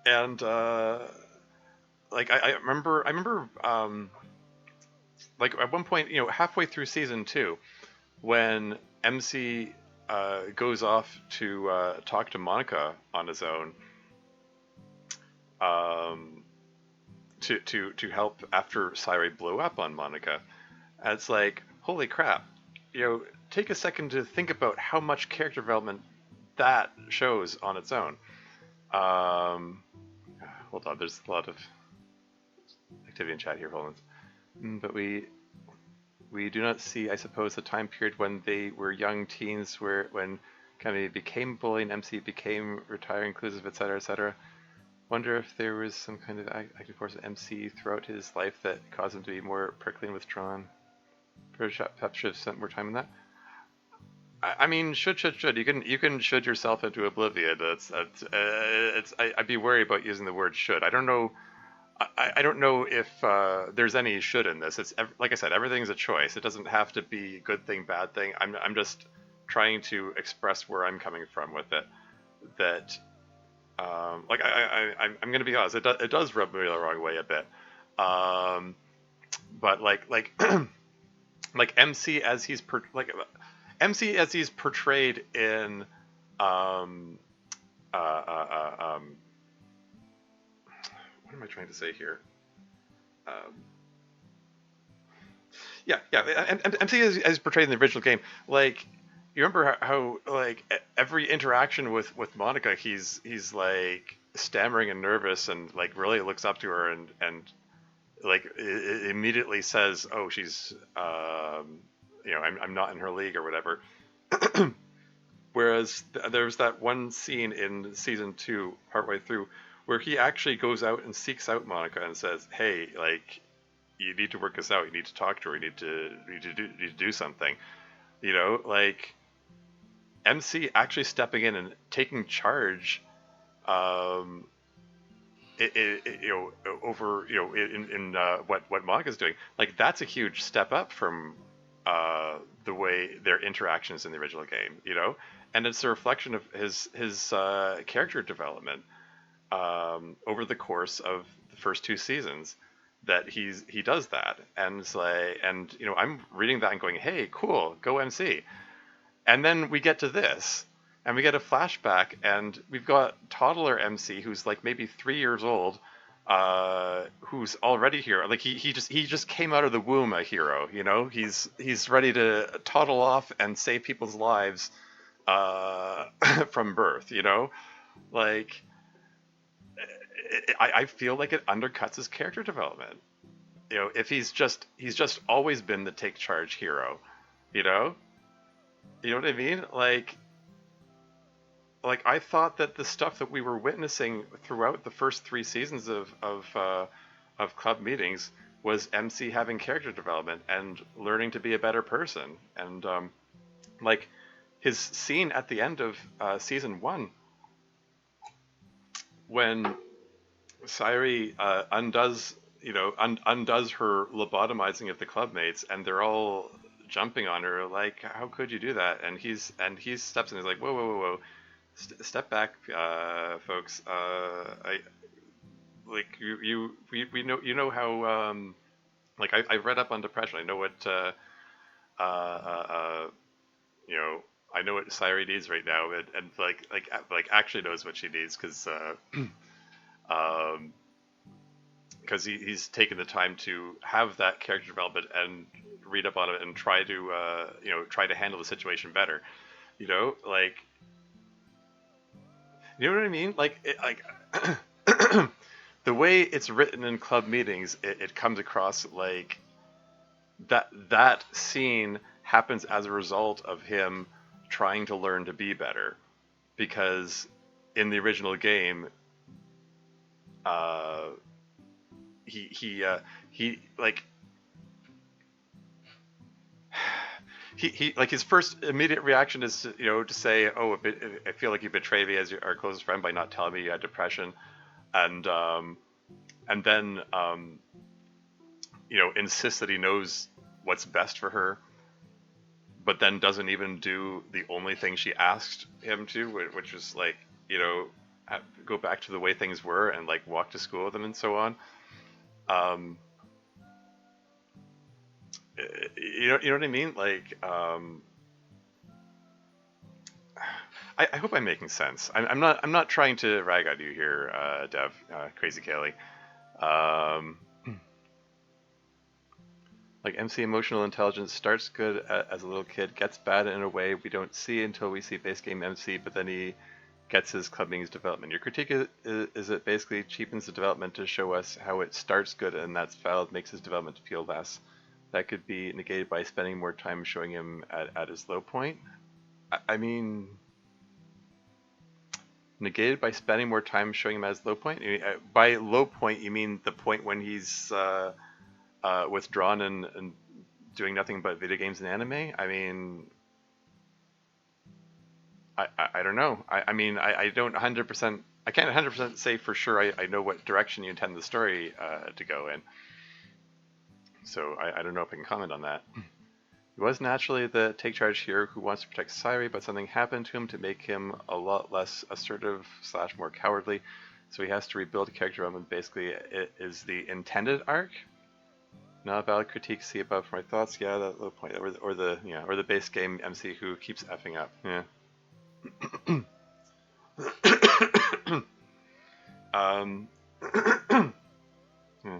And like I remember like at one point, you know, halfway through season 2, when MC goes off to talk to Monica on his own, to help after Sayori blew up on Monica. And it's like, holy crap, you know, take a second to think about how much character development that shows on its own. Hold on, there's a lot of activity in chat here. Hold on. But we do not see, I suppose, the time period when they were young teens, when Kennedy became bullying, MC became retiring, inclusive, etc., etc. Wonder if there was some kind of active force of MC throughout his life that caused him to be more prickly and withdrawn. Perhaps should have spent more time on that. I mean, should. You can should yourself into oblivion. I'd be worried about using the word should. I don't know. I don't know if there's any should in this. Like I said, everything's a choice. It doesn't have to be good thing, bad thing. I'm just trying to express where I'm coming from with it. That like I'm gonna be honest. It does rub me the wrong way a bit. But like like MC as he's portrayed in um, what am I trying to say here? Um, and MC as portrayed in the original game, like you remember how like every interaction with Monica, he's like stammering and nervous and like really looks up to her and like immediately says, "Oh, she's I'm not in her league or whatever." Whereas there's that one scene in season 2, partway through, where he actually goes out and seeks out Monica and says, "Hey, like, you need to work this out. You need to talk to her. You need to do something." Like MC actually stepping in and taking charge, um, over in what Monica's doing. Like that's a huge step up from the way their interactions in the original game. And it's a reflection of his character development over the course of the first 2 seasons that he does that, and it's like, and I'm reading that and going, hey, cool, go MC. And then we get to this, and we get a flashback, and we've got toddler MC who's like maybe 3 years old, who's already here. Like he just came out of the womb a hero. He's ready to toddle off and save people's lives from birth. Like I feel like it undercuts his character development. If he's just always been the take charge hero. You know, you know what I mean? Like I thought that the stuff that we were witnessing throughout the first 3 seasons of club meetings was MC having character development and learning to be a better person. And like his scene at the end of season 1, when Sayori undoes her lobotomizing of the clubmates, and they're all jumping on her like, how could you do that? And he steps in and is like, whoa, whoa, whoa, whoa. Step back, folks. I like we know how like I've read up on depression. I know what uh, uh, uh, I know what Sayori needs right now, and like actually knows what she needs because um, he's taken the time to have that character development and read up on it and try to handle the situation better. Like you know what I mean? The way it's written in club meetings, it comes across like that scene happens as a result of him trying to learn to be better, because in the original game, uh, he like he like his first immediate reaction is to say, oh, I feel like you betrayed me as our closest friend by not telling me you had depression, and then insists that he knows what's best for her, but then doesn't even do the only thing she asked him to, which is like go back to the way things were and like walk to school with them and so on. Um, you know what I mean? Like, I hope I'm making sense. I'm not trying to rag on you here, Dev, Crazy Kelly. Um, like MC emotional intelligence starts good as a little kid, gets bad in a way we don't see until we see base game MC, but then he gets his club meetings development. Your critique is it basically cheapens the development to show us how it starts good and that's valid, makes his development feel less. That could be negated by spending more time showing him at his low point. I mean, Negated by spending more time showing him as low point? By low point, you mean the point when he's withdrawn and doing nothing but video games and anime? I mean, I don't know. I don't 100%. I can't 100% say for sure I know what direction you intend the story to go in. So I don't know if I can comment on that. He was naturally the take charge hero who wants to protect Sayori, but something happened to him to make him a lot less assertive / more cowardly. So he has to rebuild a character development. Basically, it is the intended arc. Not a valid critique. See above for my thoughts. Yeah, that low point, or the base game MC who keeps effing up. Yeah. um. yeah.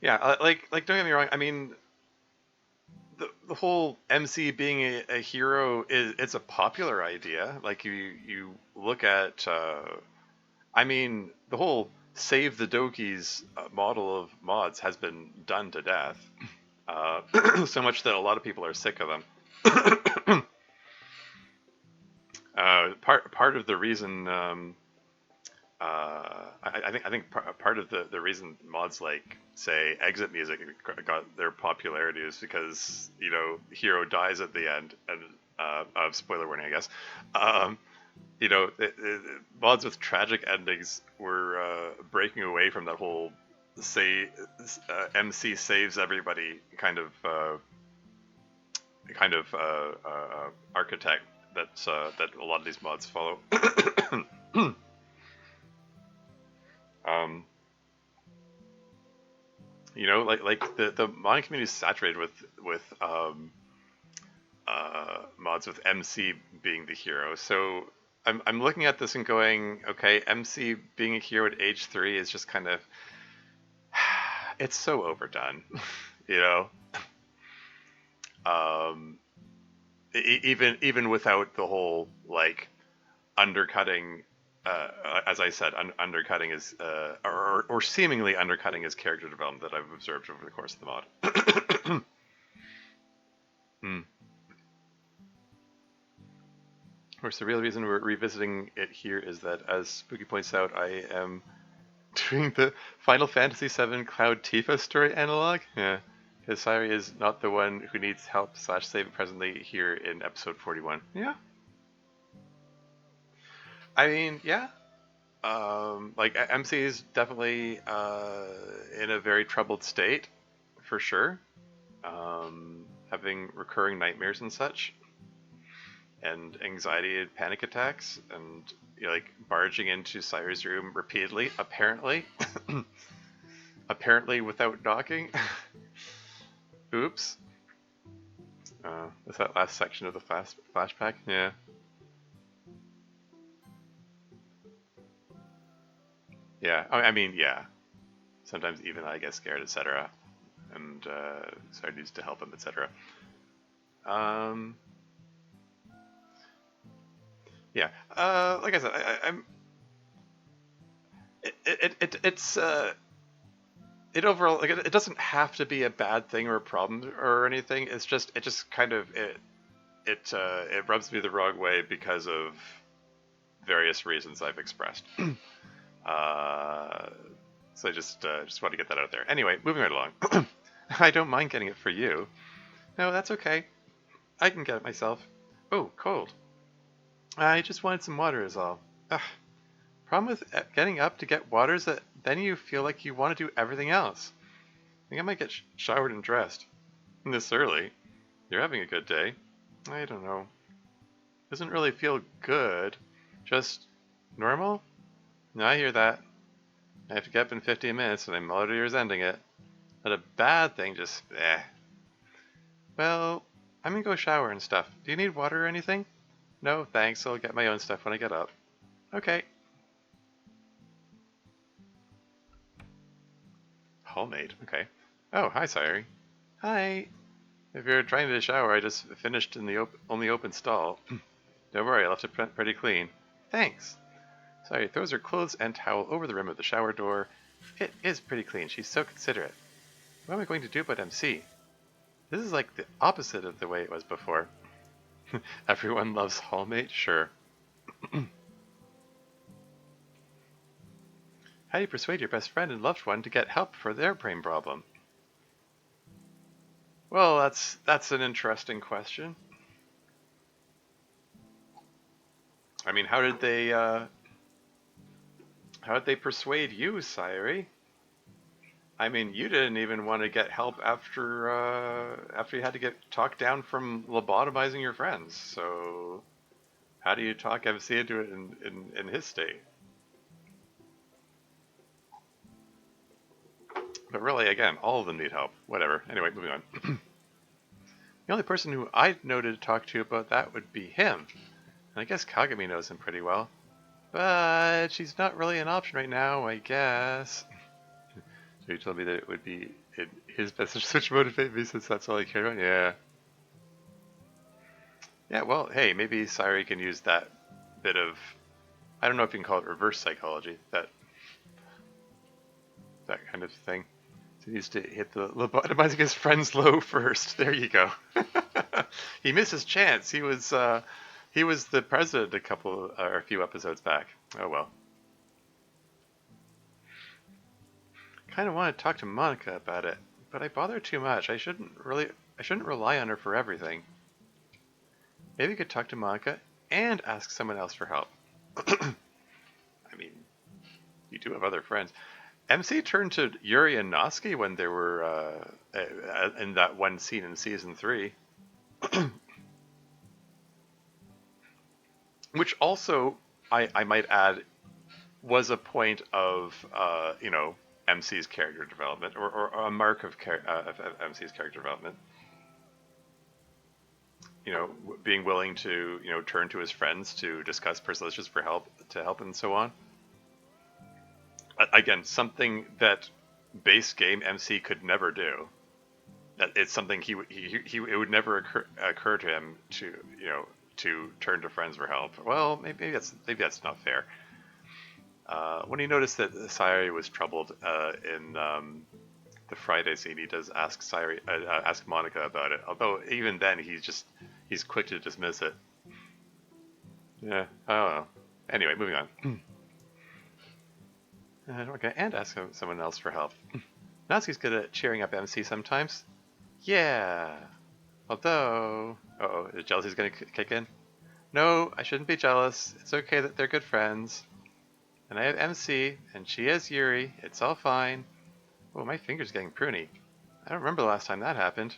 Yeah, like don't get me wrong. I mean, the whole MC being a hero it's a popular idea. Like you look at, I mean, the whole save the Dokis model of mods has been done to death, so much that a lot of people are sick of them. Part of the reason. I think part of the reason mods like say exit music got their popularity is because hero dies at the end and of spoiler warning I guess. Mods with tragic endings were breaking away from that whole say MC saves everybody kind of architect that a lot of these mods follow. Like the modding community is saturated with mods with MC being the hero. So I'm looking at this and going, okay, MC being a hero at age 3 is just kind of, it's so overdone, you know. Even without the whole like undercutting. As I said, undercutting is, or seemingly undercutting his character development that I've observed over the course of the mod. Of course, the real reason we're revisiting it here is that, as Spooky points out, I am doing the Final Fantasy VII Cloud Tifa story analog. Yeah, because Sayori is not the one who needs help / save presently here in episode 41. Yeah. I mean, yeah. Like MC is definitely in a very troubled state, for sure. Having recurring nightmares and such, and anxiety and panic attacks, and like barging into Sayori's room repeatedly, apparently, apparently without knocking. Oops. Is that last section of the flashback? Yeah. Yeah, I mean, yeah. Sometimes even I get scared, etc. And Sarah needs to help him, etc. Yeah. Like I said, I'm. It's it overall like it doesn't have to be a bad thing or a problem or anything. It's just it just kind of it rubs me the wrong way because of various reasons I've expressed. So I just want to get that out there. Anyway, moving right along. I don't mind getting it for you. No, that's okay. I can get it myself. Oh, cold. I just wanted some water is all. Ugh. Problem with getting up to get water is that then you feel like you want to do everything else. I think I might get showered and dressed. This early. You're having a good day. I don't know. Doesn't really feel good. Just normal? No, I hear that. I have to get up in 15 minutes and I'm already resenting it. Not a bad thing, just eh. Well, I'm gonna go shower and stuff. Do you need water or anything? No, thanks. I'll get my own stuff when I get up. Okay. Homemade. Okay. Oh, hi, Sayori. Hi. If you're trying to shower, I just finished in the only open stall. Don't worry, I left it pretty clean. Thanks. Sayori throws her clothes and towel over the rim of the shower door. It is pretty clean. She's so considerate. What am I going to do about MC? This is like the opposite of the way it was before. Everyone loves Hallmate? Sure. How do you persuade your best friend and loved one to get help for their brain problem? Well, that's an interesting question. I mean, how did they persuade you, Sayori? I mean, you didn't even want to get help after you had to get talked down from lobotomizing your friends. So how do you talk MC into it in his state? But really, again, all of them need help. Whatever. Anyway, moving on. The only person who I'd know to talk to about that would be him. And I guess Kagami knows him pretty well. But she's not really an option right now, I guess. So you told me that it would be in his best interest to motivate me since that's all I care about? Yeah. Yeah, well, hey, maybe Sayori can use that bit of, I don't know if you can call it reverse psychology, that kind of thing. So he needs to hit the lobotomizing his friends low first. There you go. He missed his chance. He was the president a few episodes back. Oh well. Kind of want to talk to Monica about it, but I bother too much. I shouldn't rely on her for everything. Maybe you could talk to Monica and ask someone else for help. I mean, you do have other friends. MC turned to Yuri and Noski when they were in that one scene in season 3. Which also, I might add, was a point of, MC's character development, or a mark of MC's character development. Being willing to, turn to his friends to discuss personal issues to help and so on. Again, something that base game MC could never do. That it's something it would never occur to him to turn to friends for help. Well, maybe that's not fair. When he noticed that Sayori was troubled in the Friday scene, he does ask ask Monica about it. Although even then, he's quick to dismiss it. Yeah, I don't know. Anyway, moving on. Okay, and ask someone else for help. Natsuki's good at cheering up MC sometimes. Yeah. Although, is jealousy's gonna kick in? No, I shouldn't be jealous. It's okay that they're good friends. And I have MC, and she has Yuri. It's all fine. Oh, my finger's getting pruny. I don't remember the last time that happened.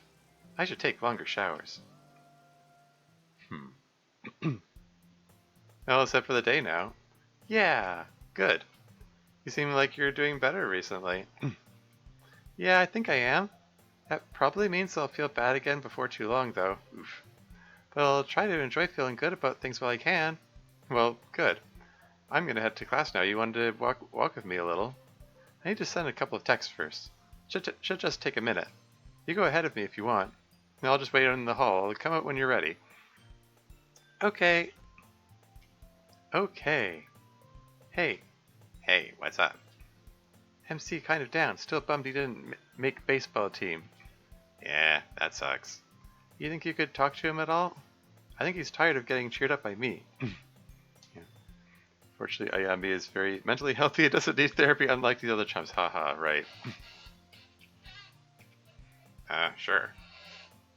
I should take longer showers. All set for the day now. Yeah, good. You seem like you're doing better recently. Yeah, I think I am. That probably means I'll feel bad again before too long, though. Oof. But I'll try to enjoy feeling good about things while I can. Well, good. I'm gonna head to class now. You wanted to walk with me a little? I need to send a couple of texts first. Should just take a minute. You go ahead of me if you want. And I'll just wait in the hall. I'll come out when you're ready. Okay. Okay. Hey, what's up? MC kind of down. Still bummed he didn't make baseball team. Yeah, that sucks. You think you could talk to him at all? I think he's tired of getting cheered up by me. Yeah. Fortunately, Ayami is very mentally healthy and doesn't need therapy, unlike the other chumps. Haha, right. Sure.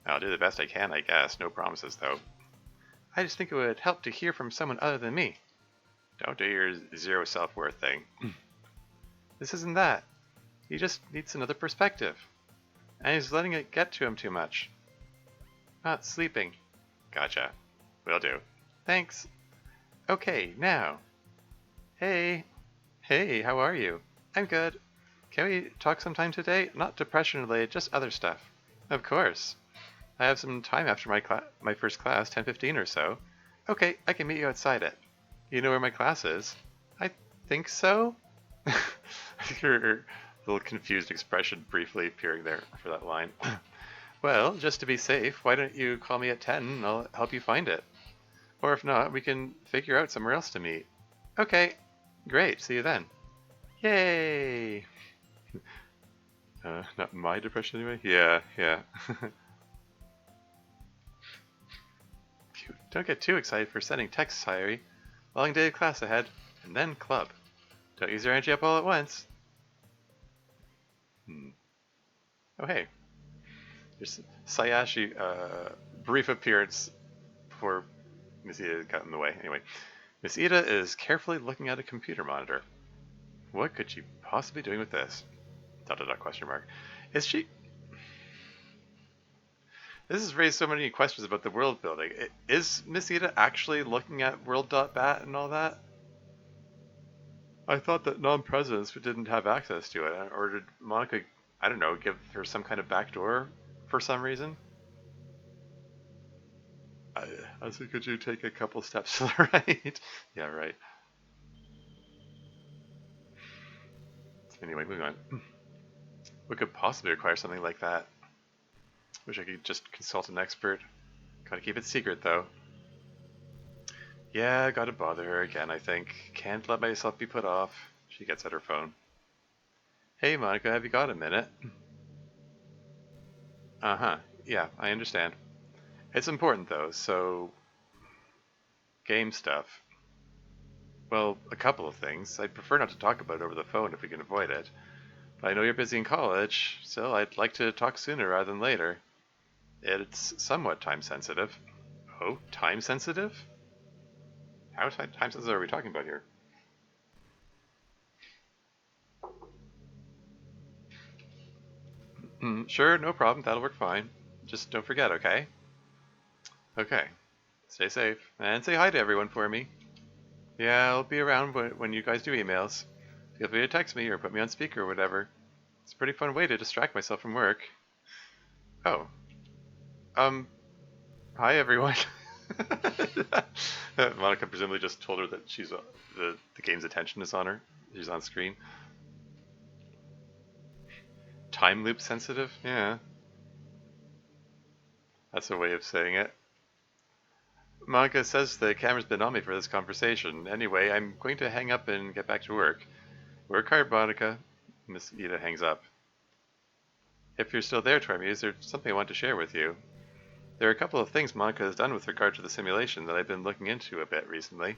I'll do the best I can, I guess. No promises, though. I just think it would help to hear from someone other than me. Don't do your zero self-worth thing. This isn't that. He just needs another perspective. And he's letting it get to him too much. Not sleeping. Gotcha. Will do. Thanks. Okay, now. Hey, how are you? I'm good. Can we talk sometime today? Not depression related, just other stuff. Of course. I have some time after my first class, 10:15 or so. Okay, I can meet you outside it. You know where my class is? I think so? Your little confused expression briefly appearing there for that line. Well, just to be safe, why don't you call me at 10 and I'll help you find it? Or if not, we can figure out somewhere else to meet. Okay, great, see you then. Yay! Not my depression anyway? Yeah. Don't get too excited for sending texts, Sayori. Long day of class ahead, and then club. Don't use your energy up all at once. Oh, hey. There's Sayashi, brief appearance before Miss Ida got in the way. Anyway, Miss Ida is carefully looking at a computer monitor. What could she possibly be doing with this? ... question mark. Is she... This has raised so many questions about the world building. Is Miss Ida actually looking at world.bat and all that? I thought that non-presidents didn't have access to it, or did Monica, I don't know, give her some kind of backdoor for some reason? I said, could you take a couple steps to the right? Yeah, right. Anyway, moving on. What could possibly require something like that? Wish I could just consult an expert. Gotta keep it secret, though. Yeah, gotta bother her again, I think. Can't let myself be put off. She gets at her phone. Hey, Monica, have you got a minute? Uh-huh. Yeah, I understand. It's important, though, so... Game stuff. Well, a couple of things. I'd prefer not to talk about it over the phone if we can avoid it. But I know you're busy in college, so I'd like to talk sooner rather than later. It's somewhat time-sensitive. Oh, time-sensitive? How time-sensitive are we talking about here? Sure, no problem. That'll work fine. Just don't forget, okay? Okay. Stay safe. And say hi to everyone for me. Yeah, I'll be around when you guys do emails. Feel free to text me or put me on speaker or whatever. It's a pretty fun way to distract myself from work. Oh. Hi everyone. Monica presumably just told her that she's the game's attention is on her. She's on screen. Time loop sensitive? Yeah. That's a way of saying it. Monica says the camera's been on me for this conversation. Anyway, I'm going to hang up and get back to work. Work hard, Monica. Miss Ida hangs up. If you're still there, Tormuse, there's something I want to share with you. There are a couple of things Monica has done with regard to the simulation that I've been looking into a bit recently.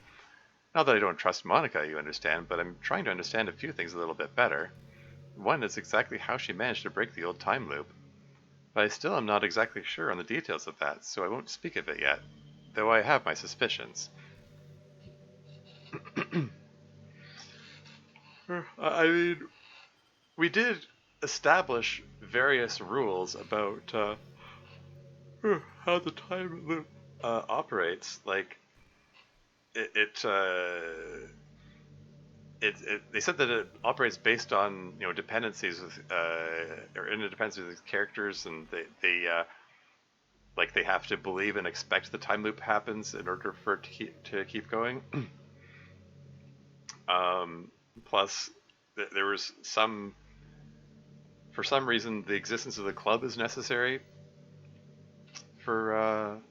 Not that I don't trust Monica, you understand, but I'm trying to understand a few things a little bit better. One is exactly how she managed to break the old time loop. But I still am not exactly sure on the details of that, so I won't speak of it yet, though I have my suspicions. I mean, we did establish various rules about how the time loop operates. Like, they said that it operates based on dependencies with or interdependencies with characters, and they have to believe and expect the time loop happens in order for it to keep going. Plus, there was for some reason, the existence of the club is necessary for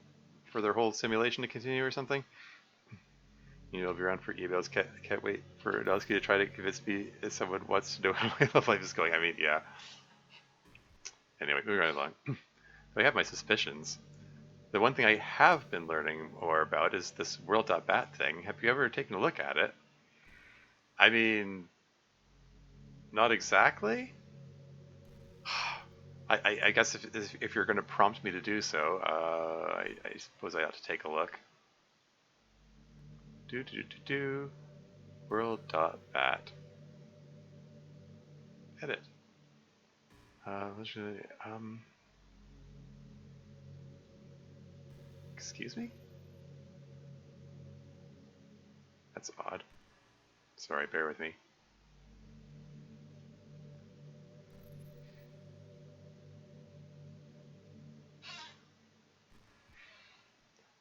their whole simulation to continue or something. I'll be around for emails. Can't wait for Doski to try to convince me if someone wants to know how my love life is going. I mean, yeah. Anyway, moving right along. I have my suspicions. The one thing I have been learning more about is this world.bat thing. Have you ever taken a look at it? I mean, not exactly. I guess if you're going to prompt me to do so, I suppose I ought to take a look. World.bat. Edit. Excuse me? That's odd. Sorry, bear with me.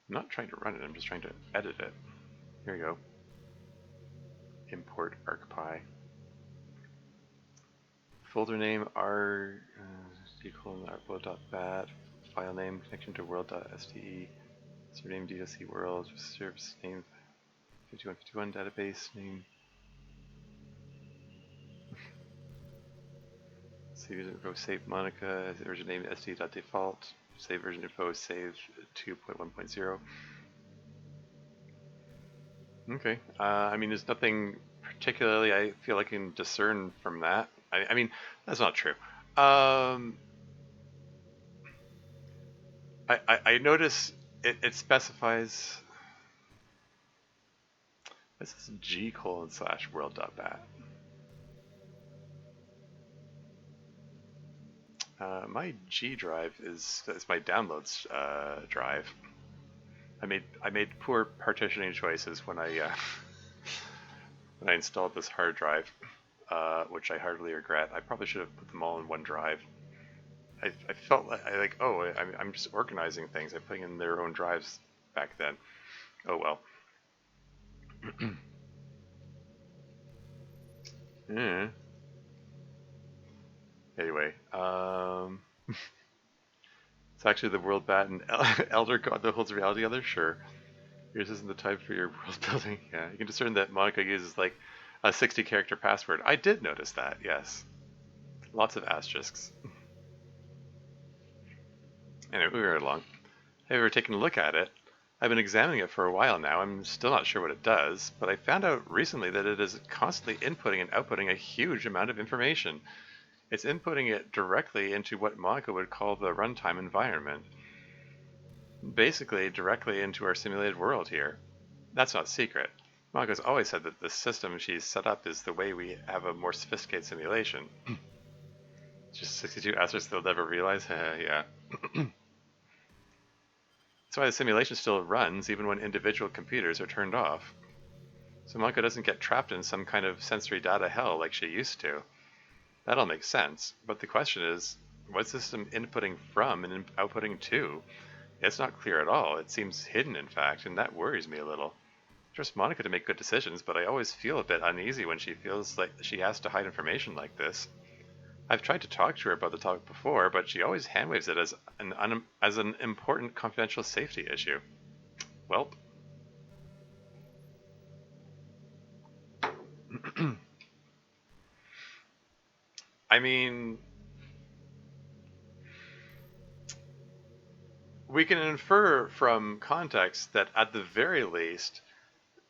I'm not trying to run it, I'm just trying to edit it. Here we go. Import ArcPy. Folder name r world.bat. File name connection to world.ste. Surname DOC world. Service name 5151. Database name. Save info save Monica. Version name sd.default. Save version info save 2.1.0. Okay. I mean, there's nothing particularly I feel I can discern from that. I mean, that's not true. Um, I notice it specifies this is g:/world.bat. My G drive is my downloads drive. I made poor partitioning choices when I when I installed this hard drive, which I heartily regret. I probably should have put them all in one drive. I felt like I'm just organizing things. I'm putting in their own drives back then. Oh well. Yeah. Anyway, it's actually the world bat and elder god that holds reality together. Sure, yours isn't the time for your world building. Yeah, you can discern that Monica uses like a 60 character password. I did notice that. Yes, lots of asterisks. Anyway, we were along. Have you ever taken a look at it? I've been examining it for a while now. I'm still not sure what it does, but I found out recently that it is constantly inputting and outputting a huge amount of information. It's inputting it directly into what Monica would call the runtime environment, basically directly into our simulated world here. That's not secret. Monica's always said that the system she's set up is the way we have a more sophisticated simulation. Just 62 asterisks they'll never realize? Yeah. That's why the simulation still runs even when individual computers are turned off. So Monica doesn't get trapped in some kind of sensory data hell like she used to. That all makes sense, but the question is, what's the system inputting from and outputting to? It's not clear at all. It seems hidden, in fact, and that worries me a little. I trust Monica to make good decisions, but I always feel a bit uneasy when she feels like she has to hide information like this. I've tried to talk to her about the topic before, but she always handwaves it as an important confidential safety issue. Welp. I mean, we can infer from context that at the very least,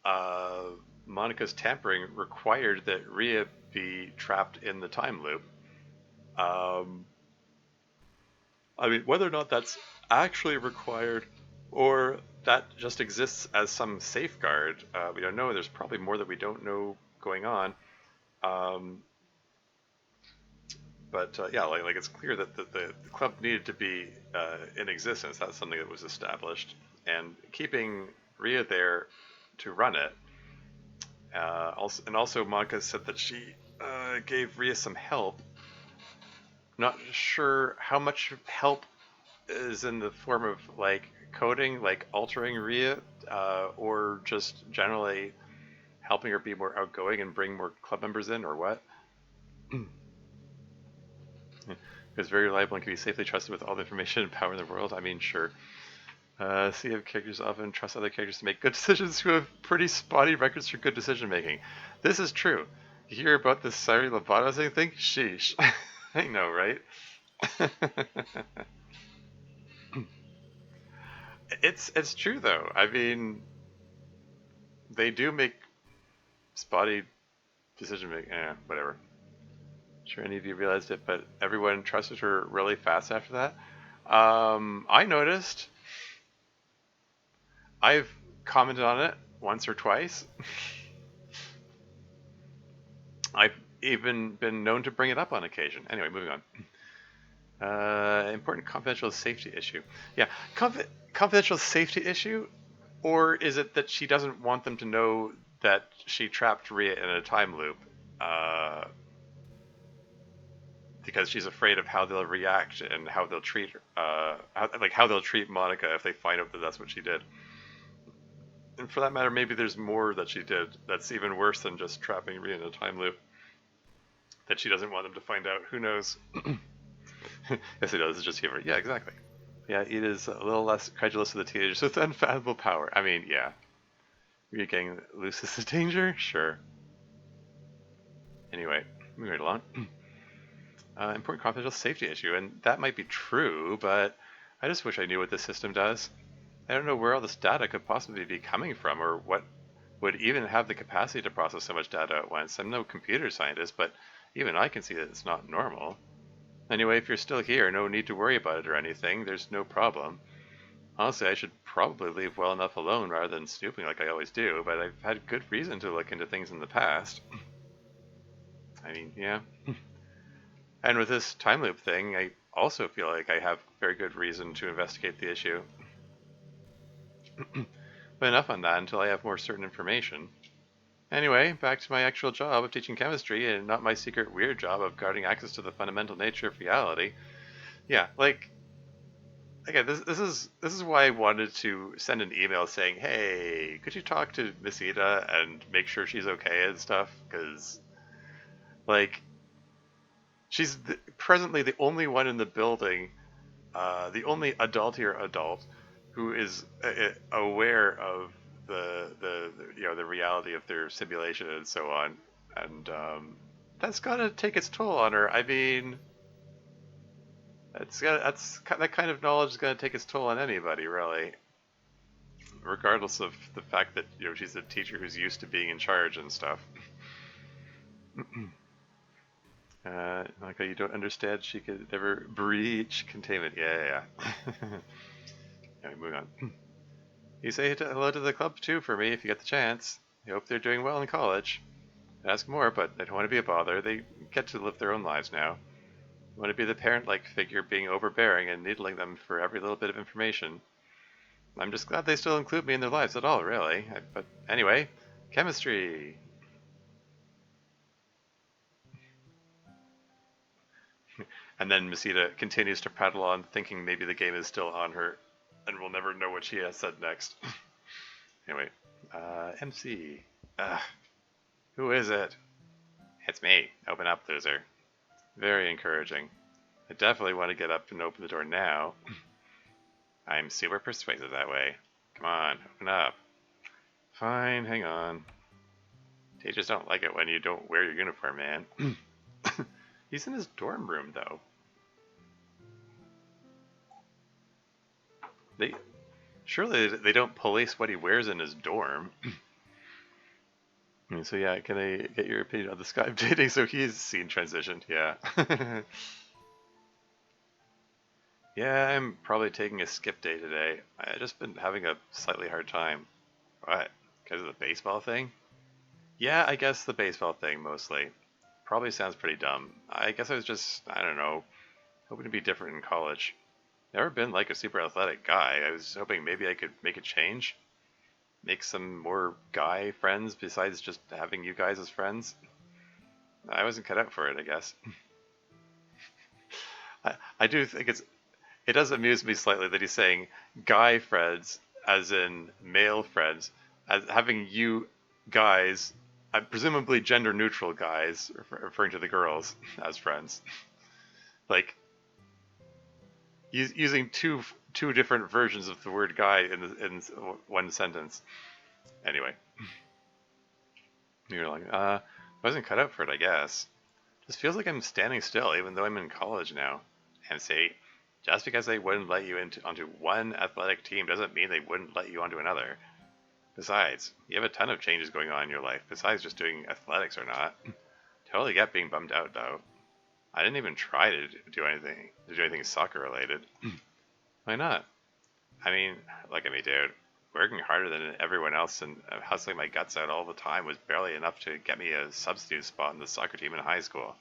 uh, Monica's tampering required that Ria be trapped in the time loop. Um, I mean, whether or not that's actually required or that just exists as some safeguard, we don't know. There's probably more that we don't know going on. Um, but yeah, like it's clear that the club needed to be in existence. That's something that was established, and keeping Ria there to run it. Also, Monica said that she gave Ria some help. Not sure how much help is in the form of like coding, like altering Ria, or just generally helping her be more outgoing and bring more club members in, or what? Is very reliable and can be safely trusted with all the information and power in the world. I mean, sure. CF characters often trust other characters to make good decisions who have pretty spotty records for good decision making. This is true. You hear about this Sayori Lovato thing? Sheesh. I know, right? It's true though. I mean, they do make spotty decision making. Whatever. Sure, any of you realized it, but everyone trusted her really fast after that. I noticed. I've commented on it once or twice. I've even been known to bring it up on occasion. Anyway, moving on. Important confidential safety issue. Yeah, confidential safety issue, or is it that she doesn't want them to know that she trapped Ria in a time loop because she's afraid of how they'll react and how they'll treat her, how they'll treat Monica if they find out that that's what she did. And for that matter, maybe there's more that she did that's even worse than just trapping Ria in a time loop that she doesn't want them to find out. Who knows? Yes, it does. It's just humor. Yeah, exactly. Yeah, it is a little less credulous of the teenagers with unfathomable power. I mean, yeah. You're getting loose is the danger? Sure. Anyway, moving right along. Important confidential safety issue, and that might be true, but I just wish I knew what this system does. I don't know where all this data could possibly be coming from, or what would even have the capacity to process so much data at once. I'm no computer scientist, but even I can see that it's not normal. Anyway, if you're still here, no need to worry about it or anything. There's no problem. Honestly, I should probably leave well enough alone rather than snooping like I always do, but I've had good reason to look into things in the past. I mean, yeah. And with this time loop thing, I also feel like I have very good reason to investigate the issue. But enough on that until I have more certain information. Anyway, back to my actual job of teaching chemistry and not my secret weird job of guarding access to the fundamental nature of reality. Yeah, like, again, this is why I wanted to send an email saying, "Hey, could you talk to Miss Ida and make sure she's okay and stuff?" Because, like, she's presently the only one in the building, the only adult who is aware of the reality of their simulation and so on, and that's gotta take its toll on her. I mean, that kind of knowledge is gonna take its toll on anybody, really, regardless of the fact that she's a teacher who's used to being in charge and stuff. Like how you don't understand she could never breach containment. Yeah. Anyway, moving on. You say hello to the club too for me if you get the chance. I hope they're doing well in college. Ask more, but I don't want to be a bother. They get to live their own lives now. I want to be the parent-like figure being overbearing and needling them for every little bit of information. I'm just glad they still include me in their lives at all, really. But anyway, chemistry. And then Masita continues to prattle on, thinking maybe the game is still on her, and we'll never know what she has said next. Anyway, MC. Who is it? It's me. Open up, loser. Very encouraging. I definitely want to get up and open the door now. I'm super persuasive that way. Come on, open up. Fine, hang on. Teachers don't like it when you don't wear your uniform, man. He's in his dorm room, though. Surely they don't police what he wears in his dorm. So yeah, can I get your opinion on the Skype dating? So he's seen transitioned, yeah. Yeah, I'm probably taking a skip day today. I've just been having a slightly hard time. What? Because of the baseball thing? Yeah, I guess the baseball thing mostly. Probably sounds pretty dumb. I guess I was just, I don't know, hoping to be different in college. Never been like a super athletic guy. I was hoping maybe I could make a change. Make some more guy friends besides just having you guys as friends. I wasn't cut out for it, I guess. I do think it does amuse me slightly that he's saying guy friends as in male friends, as having you guys, presumably gender neutral guys, referring to the girls as friends. Like using two different versions of the word guy in one sentence. Anyway, you're like, I wasn't cut out for it, I guess. Just feels like I'm standing still, even though I'm in college now. And see, just because they wouldn't let you onto one athletic team doesn't mean they wouldn't let you onto another. Besides, you have a ton of changes going on in your life, besides just doing athletics or not. Totally get being bummed out, though. I didn't even try to do anything soccer related. Why not? I mean, look at me, dude. Working harder than everyone else and hustling my guts out all the time was barely enough to get me a substitute spot in the soccer team in high school.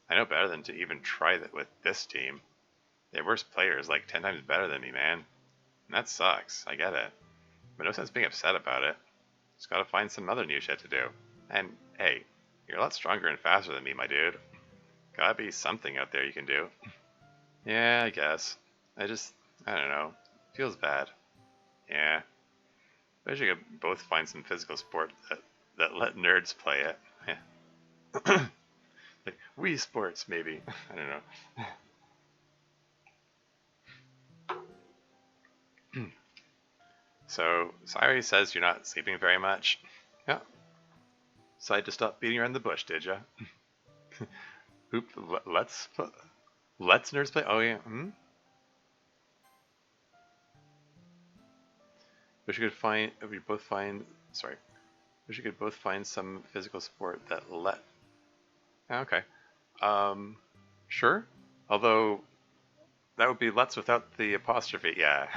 I know better than to even try that with this team. They're worse players, like 10 times better than me, man. And that sucks, I get it. But no sense being upset about it. Just gotta find some other new shit to do. And, hey, you're a lot stronger and faster than me, my dude. Gotta be something out there you can do. Yeah, I guess. I don't know. Feels bad. Yeah. I wish we could both find some physical sport that let nerds play it. Yeah. Like Wii Sports, maybe. I don't know. So, Sayori says you're not sleeping very much. Yeah. Decided to stop beating around the bush, did ya? Oop, let's nerds play? Oh, yeah. We both find, sorry. Wish you could both find some physical sport that let. Okay. Um, sure. Although that would be let's without the apostrophe. Yeah.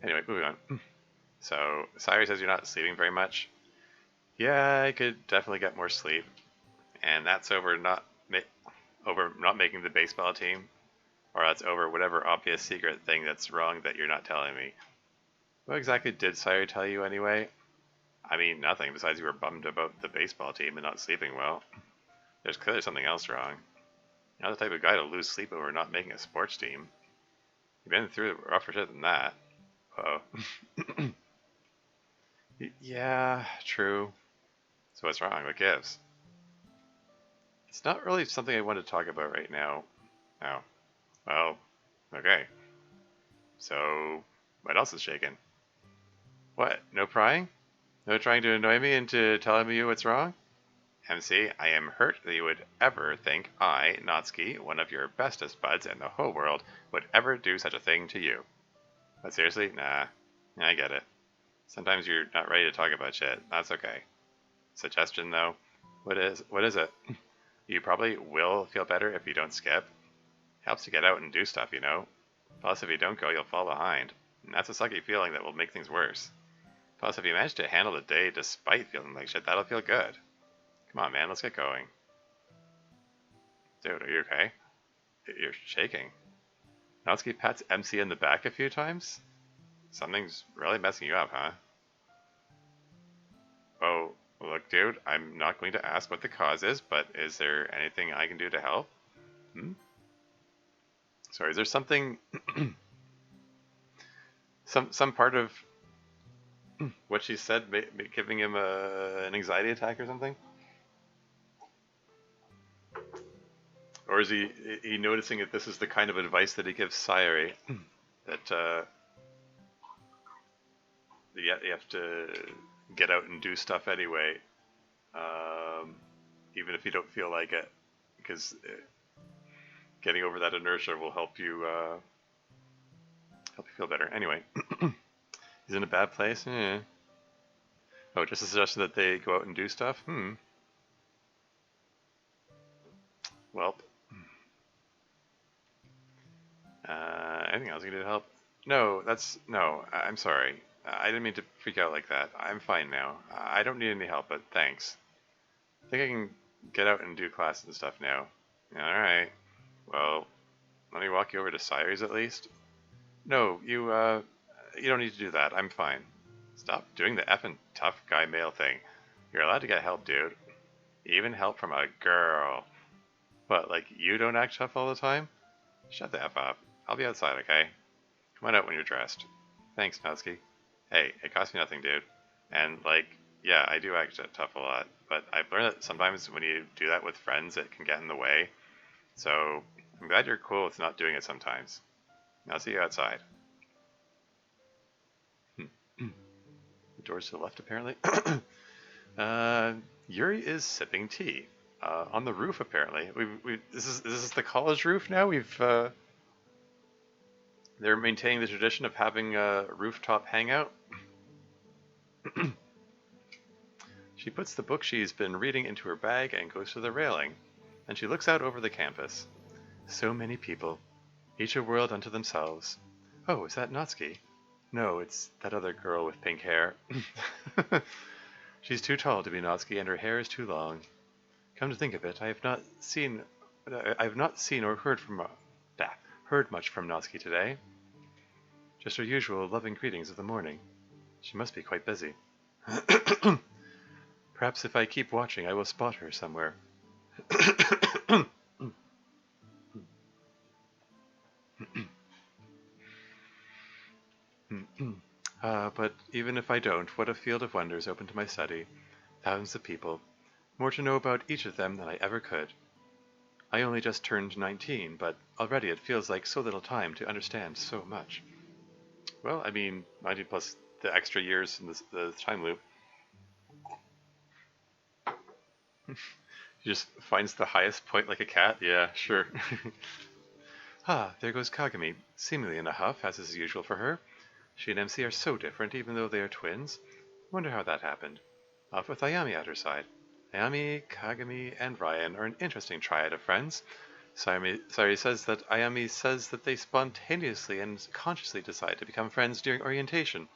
Anyway, moving on. So Sayori says you're not sleeping very much. Yeah, I could definitely get more sleep, and that's over not making the baseball team, or that's over whatever obvious secret thing that's wrong that you're not telling me. What exactly did Sayori tell you anyway? I mean, nothing besides you were bummed about the baseball team and not sleeping well. There's clearly something else wrong. You're not the type of guy to lose sleep over not making a sports team. You've been through rougher shit than that. Oh. Yeah, true. So what's wrong? What gives? It's not really something I want to talk about right now. Oh. Well, okay. So, what else is shaking? What? No prying? No trying to annoy me into telling me what's wrong? MC, I am hurt that you would ever think I, Natsuki, one of your bestest buds in the whole world, would ever do such a thing to you. But seriously? Nah. I get it. Sometimes you're not ready to talk about shit. That's okay. Suggestion, though? What is it? You probably will feel better if you don't skip. Helps to get out and do stuff, you know? Plus, if you don't go, you'll fall behind. And that's a sucky feeling that will make things worse. Plus, if you manage to handle the day despite feeling like shit, that'll feel good. Come on, man, let's get going. Dude, are you okay? You're shaking. Natsuki pats MC in the back a few times? Something's really messing you up, huh? Oh, look, dude, I'm not going to ask what the cause is, but is there anything I can do to help? Hmm? Sorry, is there something, some part of what she said giving him an anxiety attack or something? Or is he noticing that this is the kind of advice that he gives Sayori? That you have to get out and do stuff anyway, um, even if you don't feel like it, because getting over that inertia will help you feel better. Anyway, he's in a bad place. Oh, just a suggestion that they go out and do stuff. Well, anything else you can do to help? No, no. I'm sorry. I didn't mean to freak out like that. I'm fine now. I don't need any help, but thanks. I think I can get out and do classes and stuff now. Alright. Well, let me walk you over to Sayori's at least. No, you don't need to do that. I'm fine. Stop doing the effing tough guy male thing. You're allowed to get help, dude. Even help from a girl. What, like you don't act tough all the time? Shut the F up. I'll be outside, okay? Come on out when you're dressed. Thanks, Natsuki. Hey, it cost me nothing, dude. And, like, yeah, I do act tough a lot, but I've learned that sometimes when you do that with friends, it can get in the way. So, I'm glad you're cool with not doing it sometimes. I'll see you outside. The door's to the left, apparently. Yuri is sipping tea. On the roof, apparently. This is the college roof now? They're maintaining the tradition of having a rooftop hangout. She puts the book she's been reading into her bag and goes to the railing. And she looks out over the campus. So many people, each a world unto themselves. Oh, is that Natsuki? No, it's that other girl with pink hair. She's too tall to be Natsuki, and her hair is too long. Come to think of it, I have not seen or heard much from Natsuki today. Just her usual loving greetings of the morning. She must be quite busy. Perhaps if I keep watching, I will spot her somewhere. But even if I don't, what a field of wonders open to my study. Thousands of people. More to know about each of them than I ever could. I only just turned 19, but already it feels like so little time to understand so much. Well, I mean, 19 plus the extra years in the time loop. He just finds the highest point like a cat? Yeah, sure. Ah, there goes Kagami, seemingly in a huff, as is usual for her. She and MC are so different, even though they are twins. Wonder how that happened. Off with Ayami at her side. Ayami, Kagami, and Ryan are an interesting triad of friends. Sayori says that Ayami says that they spontaneously and consciously decide to become friends during orientation.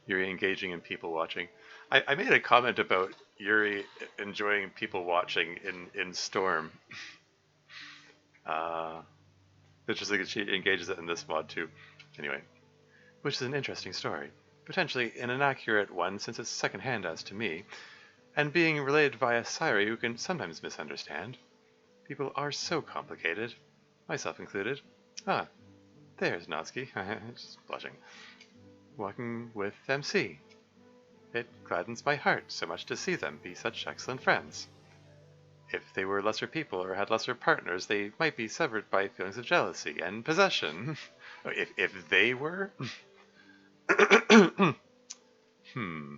Yuri engaging in people watching. I made a comment about Yuri enjoying people watching in Storm. It's just like she engages it in this mod too. Anyway, which is an interesting story. Potentially an inaccurate one since it's secondhand as to me, and being related via Sayori who can sometimes misunderstand. People are so complicated, myself included. Ah, there's Natsuki, just blushing. Walking with MC. It gladdens my heart so much to see them be such excellent friends. If they were lesser people or had lesser partners, they might be severed by feelings of jealousy and possession. if they were? Hmm.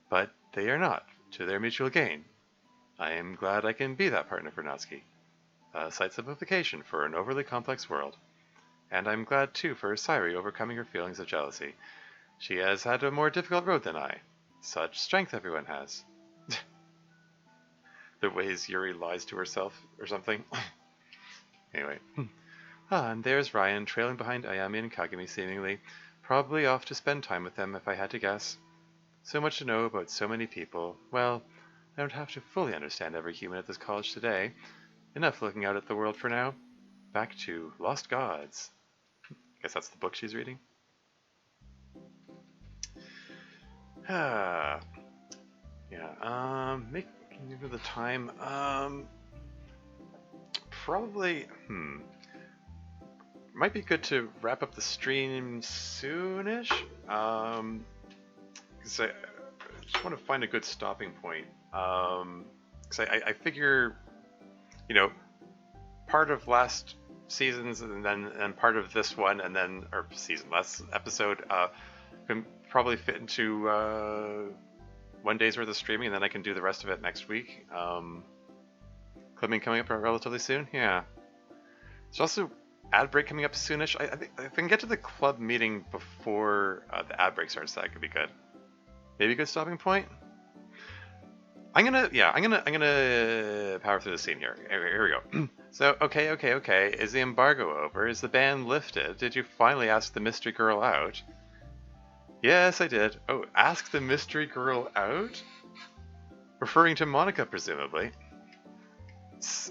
But they are not, to their mutual gain. I am glad I can be that partner for Natsuki. A slight simplification for an overly complex world. And I'm glad too for Sayori overcoming her feelings of jealousy. She has had a more difficult road than I. Such strength everyone has. The ways Yuri lies to herself or something. Anyway. And there's Ryan trailing behind Ayami and Kagami seemingly, probably off to spend time with them if I had to guess. So much to know about so many people. Well, I don't have to fully understand every human at this college today. Enough looking out at the world for now. Back to Lost Gods. Guess that's the book she's reading. Yeah, making for the time, probably, might be good to wrap up the stream soonish, because I just want to find a good stopping point, because I figure, part of last seasons and part of this one and then, or season, last episode, can probably fit into, 1 day's worth of streaming, and then I can do the rest of it next week. Clipping coming up relatively soon. Yeah. There's also ad break coming up soonish. I think if I can get to the club meeting before the ad break starts, that could be good. Maybe a good stopping point. I'm gonna power through the scene here. Here we go. So, okay. Is the embargo over? Is the ban lifted? Did you finally ask the mystery girl out? Yes, I did. Oh, ask the mystery girl out? Referring to Monica, presumably.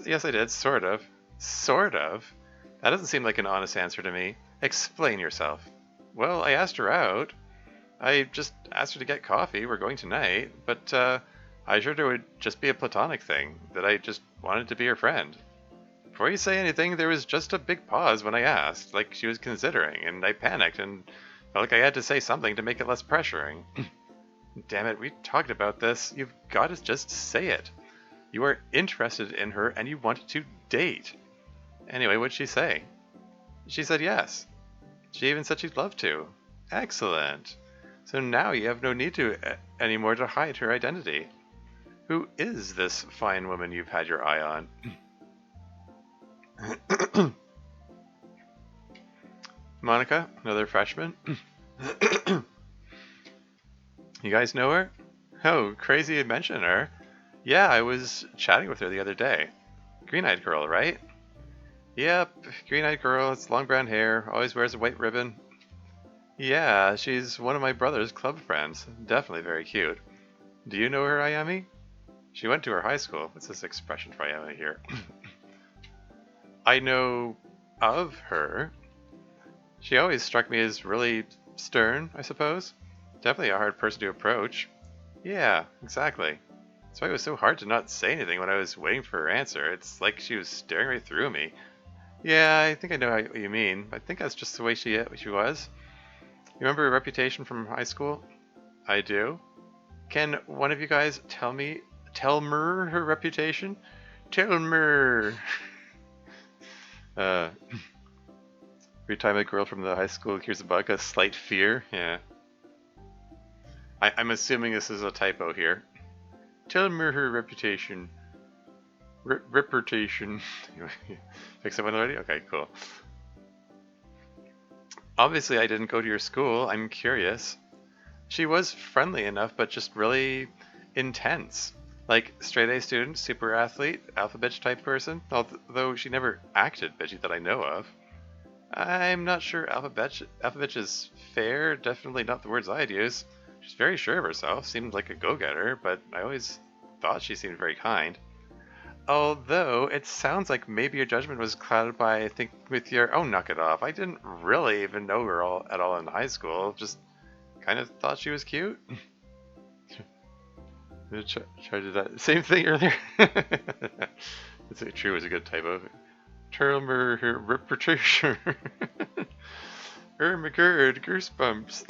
Yes, I did. Sort of. Sort of? That doesn't seem like an honest answer to me. Explain yourself. Well, I asked her out. I just asked her to get coffee. We're going tonight. But, I assured her it would just be a platonic thing. That I just wanted to be her friend. Before you say anything, there was just a big pause when I asked. Like she was considering. And I panicked and felt like I had to say something to make it less pressuring. Damn it, we talked about this. You've got to just say it. You are interested in her and you wanted to date. Anyway, what'd she say? She said yes. She even said she'd love to. Excellent. So now you have no need to anymore to hide her identity. Who is this fine woman you've had your eye on? Monica, another freshman. You guys know her? Oh, crazy you mention her. Yeah, I was chatting with her the other day. Green-eyed girl, right? Yep, green-eyed girl, it's long brown hair, always wears a white ribbon. Yeah, she's one of my brother's club friends. Definitely very cute. Do you know her, Ayami? She went to her high school. What's this expression for Ayami here? I know of her. She always struck me as really stern, I suppose. Definitely a hard person to approach. Yeah, exactly. That's why it was so hard to not say anything when I was waiting for her answer. It's like she was staring right through me. Yeah, I think I know what you mean. I think that's just the way she was. You remember her reputation from high school? I do. Can one of you guys tell me her reputation? Tell me. Every time a girl from the high school hears about a slight fear, yeah. I'm assuming this is a typo here. Tell me her reputation. Reputation. Fix that one already? Okay, cool. Obviously, I didn't go to your school. I'm curious. She was friendly enough, but just really intense. Like, straight A student, super athlete, alpha bitch type person, although she never acted bitchy that I know of. I'm not sure alpha bitch is fair, definitely not the words I'd use. She's very sure of herself, seemed like a go-getter, but I always thought she seemed very kind. Although, it sounds like maybe your judgment was clouded by, I think, with your, oh, knock it off. I didn't really even know her at all in high school, just kind of thought she was cute. Try to do that. Same thing earlier. It's true, it was a good typo. Term her reputation. McGurd, goosebumps.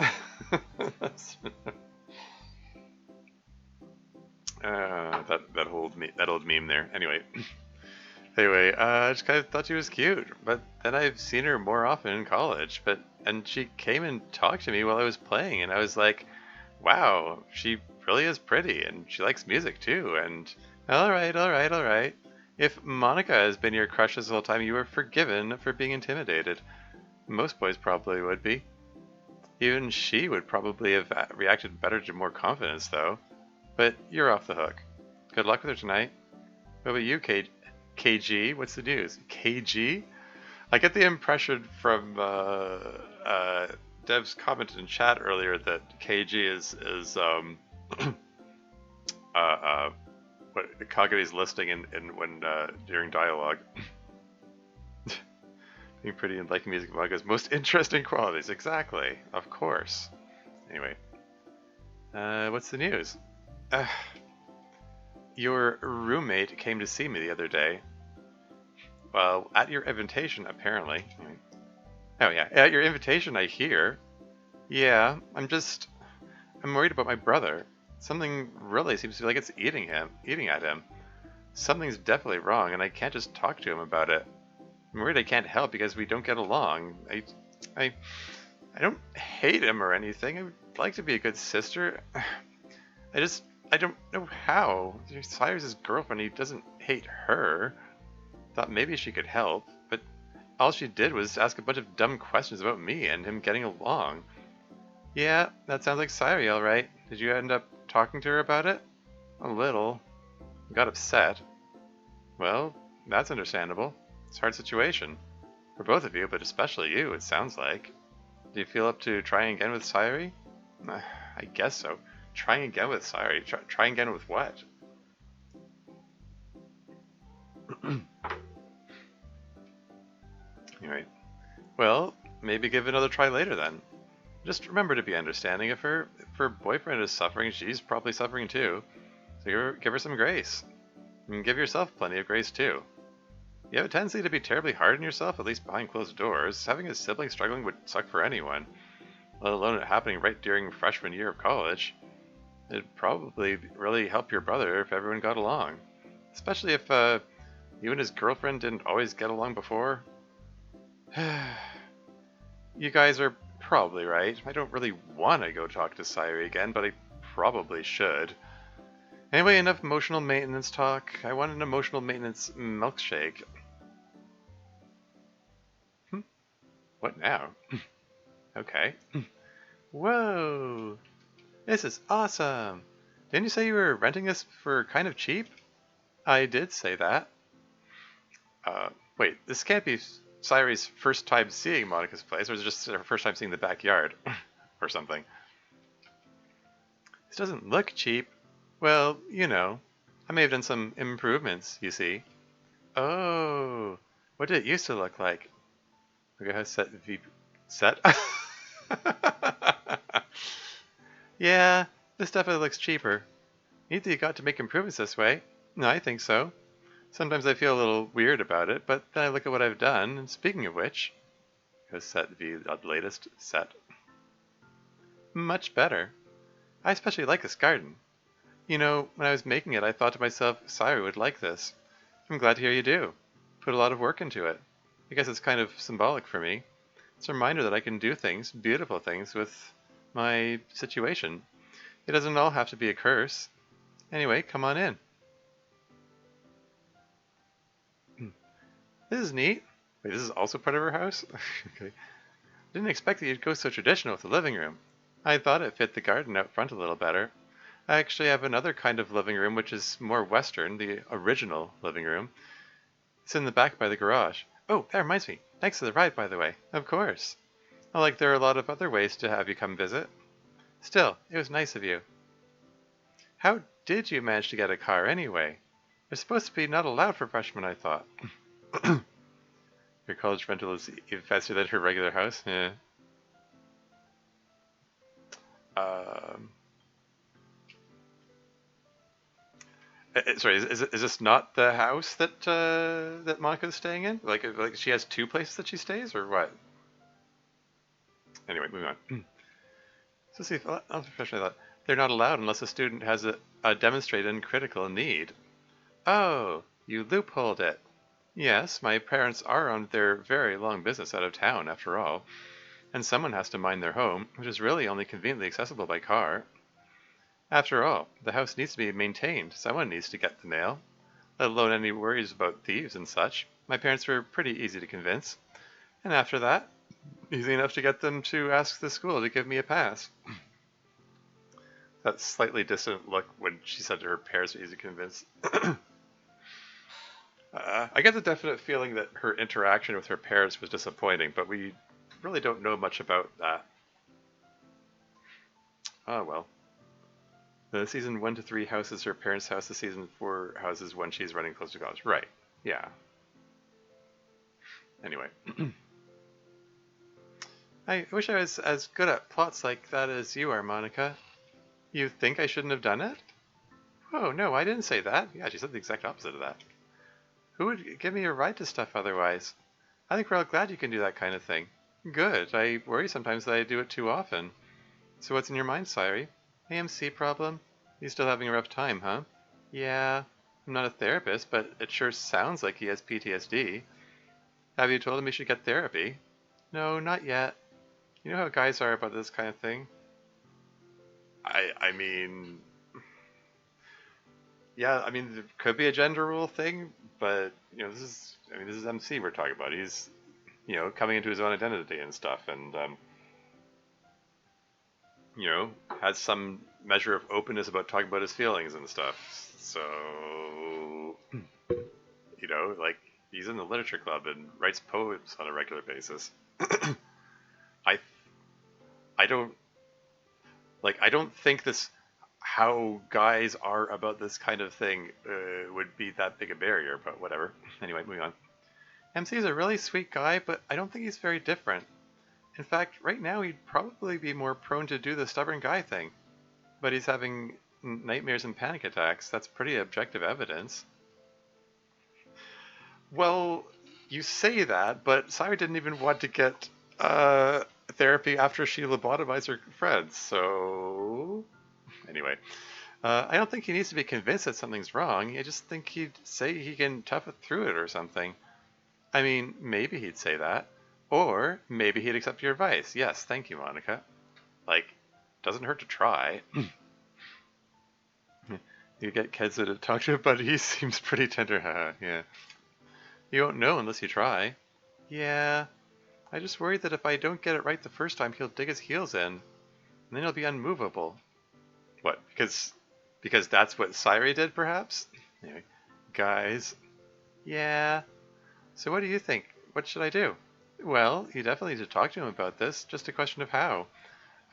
That old meme there. Anyway, I just kind of thought she was cute, but then I've seen her more often in college. And she came and talked to me while I was playing, and I was like, wow, she really is pretty, and she likes music too. And all right. If Monica has been your crush this whole time, you are forgiven for being intimidated. Most boys probably would be. Even she would probably have reacted better to more confidence, though. But you're off the hook. Good luck with her tonight. What about you, KG? What's the news? KG? I get the impression from Dev's comment in chat earlier that KG is what Kage's listing in when during dialogue. Being pretty and liking music manga's most interesting qualities. Exactly. Of course. Anyway. What's the news? Your roommate came to see me the other day. Well, at your invitation, apparently. Oh yeah, at your invitation, I hear. Yeah, I'm worried about my brother. Something really seems to be like it's eating at him. Something's definitely wrong, and I can't just talk to him about it. I'm worried I can't help because we don't get along. I don't hate him or anything. I would like to be a good sister. I don't know how. Cyrus's girlfriend, he doesn't hate her. Thought maybe she could help, but all she did was ask a bunch of dumb questions about me and him getting along. Yeah, that sounds like Sayori, alright. Did you end up talking to her about it? A little. Got upset. Well, that's understandable. It's a hard situation. For both of you, but especially you, it sounds like. Do you feel up to trying again with Sayori? I guess so. Trying again with Sayori? Trying again with what? Anyway. Well, maybe give it another try later then. Just remember to be understanding. If her boyfriend is suffering, she's probably suffering too. So give her some grace. And give yourself plenty of grace too. You have a tendency to be terribly hard on yourself, at least behind closed doors. Having a sibling struggling would suck for anyone, let alone it happening right during freshman year of college. It'd probably really help your brother if everyone got along. Especially if you and his girlfriend didn't always get along before. You guys are probably right. I don't really want to go talk to Sayori again, but I probably should. Anyway, enough emotional maintenance talk. I want an emotional maintenance milkshake. What now? Okay. Whoa! This is awesome! Didn't you say you were renting this for kind of cheap? I did say that. Wait, this can't be Sayori's first time seeing Monica's place, or is it just her first time seeing the backyard? Or something. This doesn't look cheap. Well, you know, I may have done some improvements, you see. Oh, what did it used to look like? Look at how set? Yeah, this definitely looks cheaper. Neat that you got to make improvements this way. No, I think so. Sometimes I feel a little weird about it, but then I look at what I've done, and speaking of which, has set the latest set. Much better. I especially like this garden. You know, when I was making it, I thought to myself, Sayori would like this. I'm glad to hear you do. Put a lot of work into it. I guess it's kind of symbolic for me. It's a reminder that I can do things, beautiful things, with my situation. It doesn't all have to be a curse. Anyway, come on in. This is neat. Wait, this is also part of her house? Okay. Didn't expect that you'd go so traditional with the living room. I thought it fit the garden out front a little better. I actually have another kind of living room which is more Western, the original living room. It's in the back by the garage. Oh, that reminds me. Thanks for the ride, by the way. Of course. Like there are a lot of other ways to have you come visit. Still, it was nice of you. How did you manage to get a car anyway? It's supposed to be not allowed for freshmen, I thought. Your college rental is even faster than her regular house? Yeah. Um, sorry, is this not the house that Monica's staying in? Like she has two places that she stays, or what? Anyway, moving on. So see, unprofessionally thought they're not allowed unless a student has a demonstrated critical need. Oh, you loopholed it. Yes, my parents are on their very long business out of town, after all, and someone has to mind their home, which is really only conveniently accessible by car. After all, the house needs to be maintained. Someone needs to get the mail, let alone any worries about thieves and such. My parents were pretty easy to convince, and after that, easy enough to get them to ask the school to give me a pass. That slightly distant look when she said to her parents were easy to convince. I get the definite feeling that her interaction with her parents was disappointing, but we really don't know much about that. Oh well. The season 1 to 3 house is her parents' house, the season 4 house is when she's running close to college. Right. Yeah. Anyway. I wish I was as good at plots like that as you are, Monica. You think I shouldn't have done it? Oh, no, I didn't say that. Yeah, she said the exact opposite of that. Who would give me a ride to stuff otherwise? I think we're all glad you can do that kind of thing. Good. I worry sometimes that I do it too often. So what's in your mind, Sayori? AMC problem? You still having a rough time, huh? Yeah. I'm not a therapist, but it sure sounds like he has PTSD. Have you told him he should get therapy? No, not yet. You know how guys are about this kind of thing? I mean, yeah, I mean, there could be a gender rule thing, but, this is MC we're talking about. He's, coming into his own identity and stuff, and, has some measure of openness about talking about his feelings and stuff. So, like, he's in the literature club and writes poems on a regular basis. I, I don't, I don't think this, how guys are about this kind of thing would be that big a barrier, but whatever. Anyway, moving on. MC is a really sweet guy, but I don't think he's very different. In fact, right now he'd probably be more prone to do the stubborn guy thing. But he's having nightmares and panic attacks. That's pretty objective evidence. Well, you say that, but Sayori didn't even want to get therapy after she lobotomized her friends, so... Anyway, I don't think he needs to be convinced that something's wrong. I just think he'd say he can tough it through it or something. I mean, maybe he'd say that. Or maybe he'd accept your advice. Yes, thank you, Monica. Doesn't hurt to try. You get kids to talk to him, but he seems pretty tender. Yeah. You won't know unless you try. Yeah. I just worry that if I don't get it right the first time, he'll dig his heels in. And then he'll be unmovable. What? Because that's what Sayori did, perhaps? Anyway, guys. Yeah. So what do you think? What should I do? Well, you definitely need to talk to him about this. Just a question of how.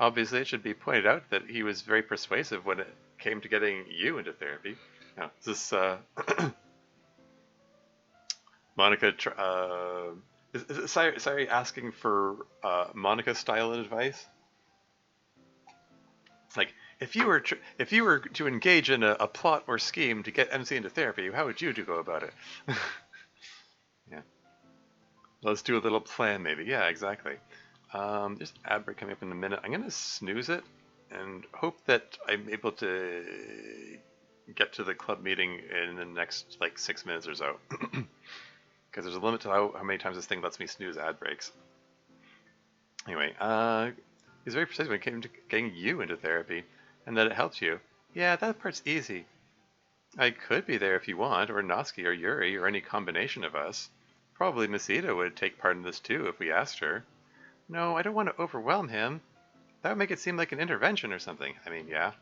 Obviously, it should be pointed out that he was very persuasive when it came to getting you into therapy. Now, is this, Monica, is Sayori asking for Monica-style advice? Like, if you were to engage in a plot or scheme to get MC into therapy, how would you go about it? Yeah. Let's do a little plan, maybe. Yeah, exactly. There's an ad break coming up in a minute. I'm going to snooze it and hope that I'm able to get to the club meeting in the next, 6 minutes or so. Because there's a limit to how many times this thing lets me snooze ad breaks. Anyway, he's very persuasive when it came to getting you into therapy, and that it helped you. Yeah, that part's easy. I could be there if you want, or Natsuki or Yuri, or any combination of us. Probably Miss Ida would take part in this too if we asked her. No, I don't want to overwhelm him. That would make it seem like an intervention or something. I mean, yeah.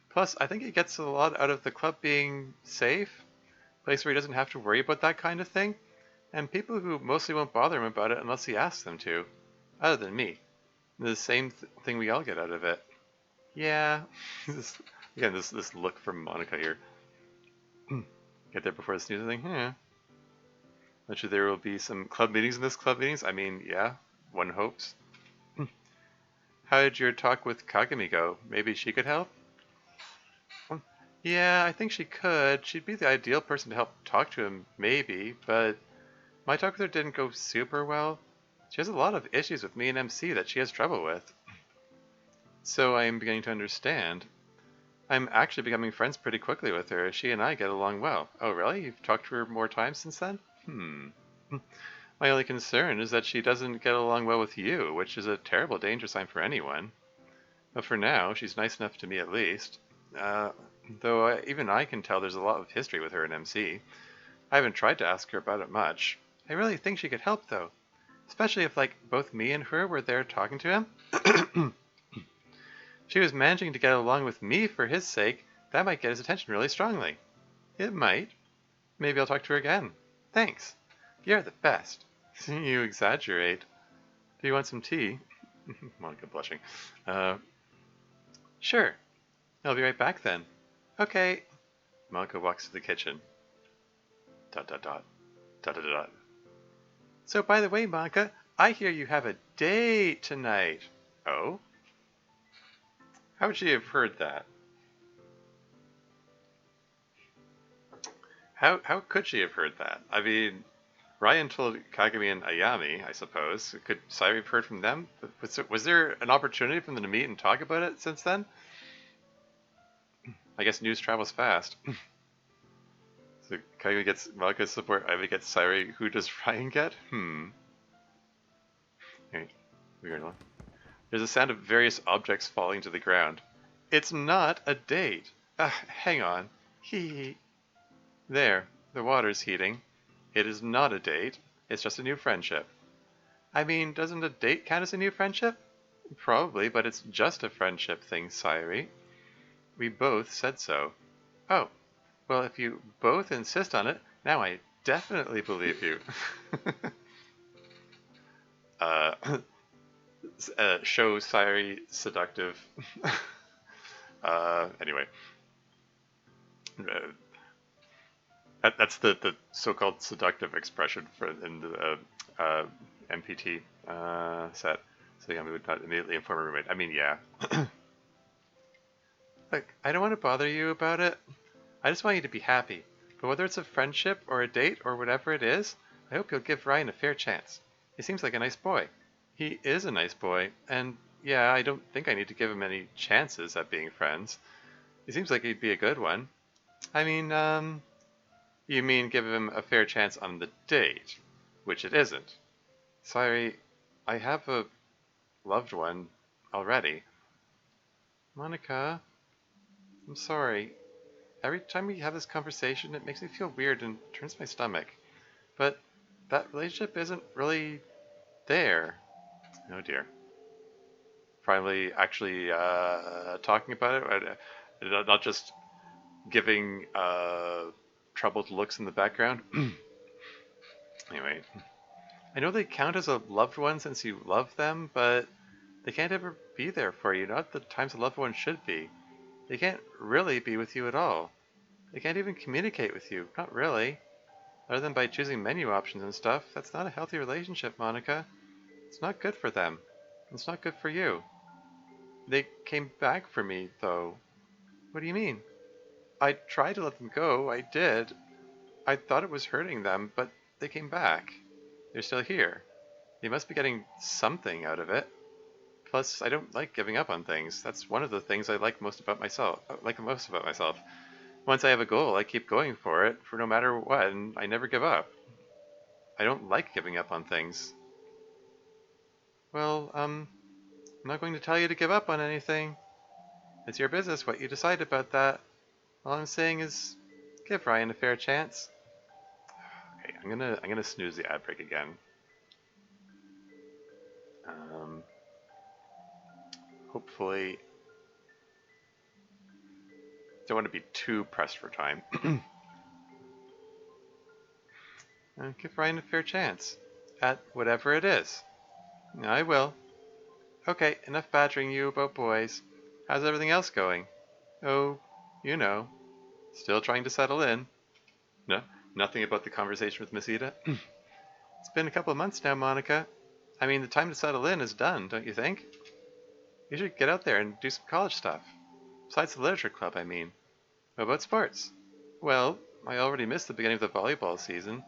Plus, I think he gets a lot out of the club being safe, a place where he doesn't have to worry about that kind of thing, and people who mostly won't bother him about it unless he asks them to, other than me. The same thing we all get out of it. Yeah. Again, this look from Monica here. Get there before the snooze thing. Yeah. Bet you there will be some club meetings in this club meetings. I mean, yeah, one hopes. How did your talk with Kagami go? Maybe she could help? Yeah, I think she could. She'd be the ideal person to help talk to him, maybe, but my talk with her didn't go super well. She has a lot of issues with me and MC that she has trouble with. So I am beginning to understand. I'm actually becoming friends pretty quickly with her. She and I get along well. Oh, really? You've talked to her more times since then? My only concern is that she doesn't get along well with you, which is a terrible danger sign for anyone. But for now, she's nice enough to me at least. Though even I can tell there's a lot of history with her and MC. I haven't tried to ask her about it much. I really think she could help, though. Especially if, like, both me and her were there talking to him. She was managing to get along with me for his sake. That might get his attention really strongly. It might. Maybe I'll talk to her again. Thanks. You're the best. You exaggerate. Do you want some tea? Monica blushing. Sure. I'll be right back then. Okay. Monica walks to the kitchen. ... So, by the way, Monica, I hear you have a date tonight. Oh? How would she have heard that? How could she have heard that? I mean, Ryan told Kagami and Ayami, I suppose. Could Sayori have heard from them? Was there an opportunity for them to meet and talk about it since then? I guess news travels fast. So Kagami gets Monica's support, Ivy gets Sayori. Who does Ryan get? Okay, weird one. There's a sound of various objects falling to the ground. It's not a date. Hang on. Hee. There, the water's heating. It is not a date. It's just a new friendship. I mean, doesn't a date count as a new friendship? Probably, but it's just a friendship thing, Sayori. We both said so. Oh, well, if you both insist on it, now I definitely believe you. Show Sayori seductive. Anyway. That's the so-called seductive expression in the MPT set. So yeah, we would not immediately inform a roommate. I mean, yeah. Look, I don't want to bother you about it. I just want you to be happy. But whether it's a friendship or a date or whatever it is, I hope you'll give Ryan a fair chance. He seems like a nice boy. He is a nice boy, and yeah, I don't think I need to give him any chances at being friends. He seems like he'd be a good one. I mean, you mean give him a fair chance on the date, which it isn't. Sorry, I have a loved one already. Monica, I'm sorry. Every time we have this conversation, it makes me feel weird and turns my stomach. But that relationship isn't really there. Oh dear. Finally, actually talking about it, not just giving troubled looks in the background. Anyway, I know they count as a loved one since you love them, but they can't ever be there for you, not the times a loved one should be. They can't really be with you at all. They can't even communicate with you, not really. Other than by choosing menu options and stuff, that's not a healthy relationship, Monica. It's not good for them. It's not good for you. They came back for me, though. What do you mean? I tried to let them go, I did. I thought it was hurting them, but they came back. They're still here. They must be getting something out of it. Plus, I don't like giving up on things. That's one of the things I like most about myself. Once I have a goal, I keep going for it, for no matter what, and I never give up. I don't like giving up on things. Well, I'm not going to tell you to give up on anything. It's your business what you decide about that. All I'm saying is, give Ryan a fair chance. Okay, I'm I'm gonna snooze the ad break again. Um, Hopefully, don't want to be too pressed for time. Give Ryan a fair chance at whatever it is. I will. Okay, enough badgering you about boys. How's everything else going? Oh, you know, still trying to settle in. No, nothing about the conversation with Miss Ida. It's been a couple of months now, Monica. I mean, the time to settle in is done, don't you think? You should get out there and do some college stuff. Besides the literature club, I mean. What about sports? Well, I already missed the beginning of the volleyball season.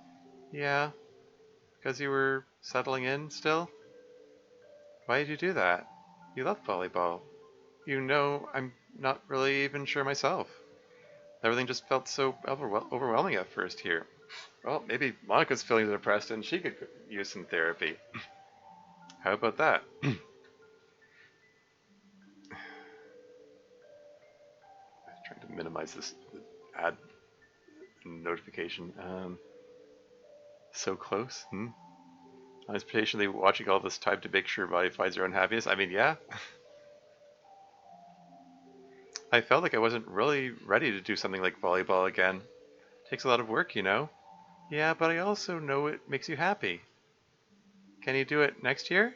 Yeah, because you were settling in still? Why did you do that? You love volleyball. You know, I'm not really even sure myself. Everything just felt so overwhelming at first here. Well, maybe Monica's feeling depressed and she could use some therapy. How about that? Trying to minimize this ad notification. So close. I was patiently watching all this time to make sure Riley finds her own happiness. I mean, yeah. I felt like I wasn't really ready to do something like volleyball again. It takes a lot of work, you know? Yeah, but I also know it makes you happy. Can you do it next year?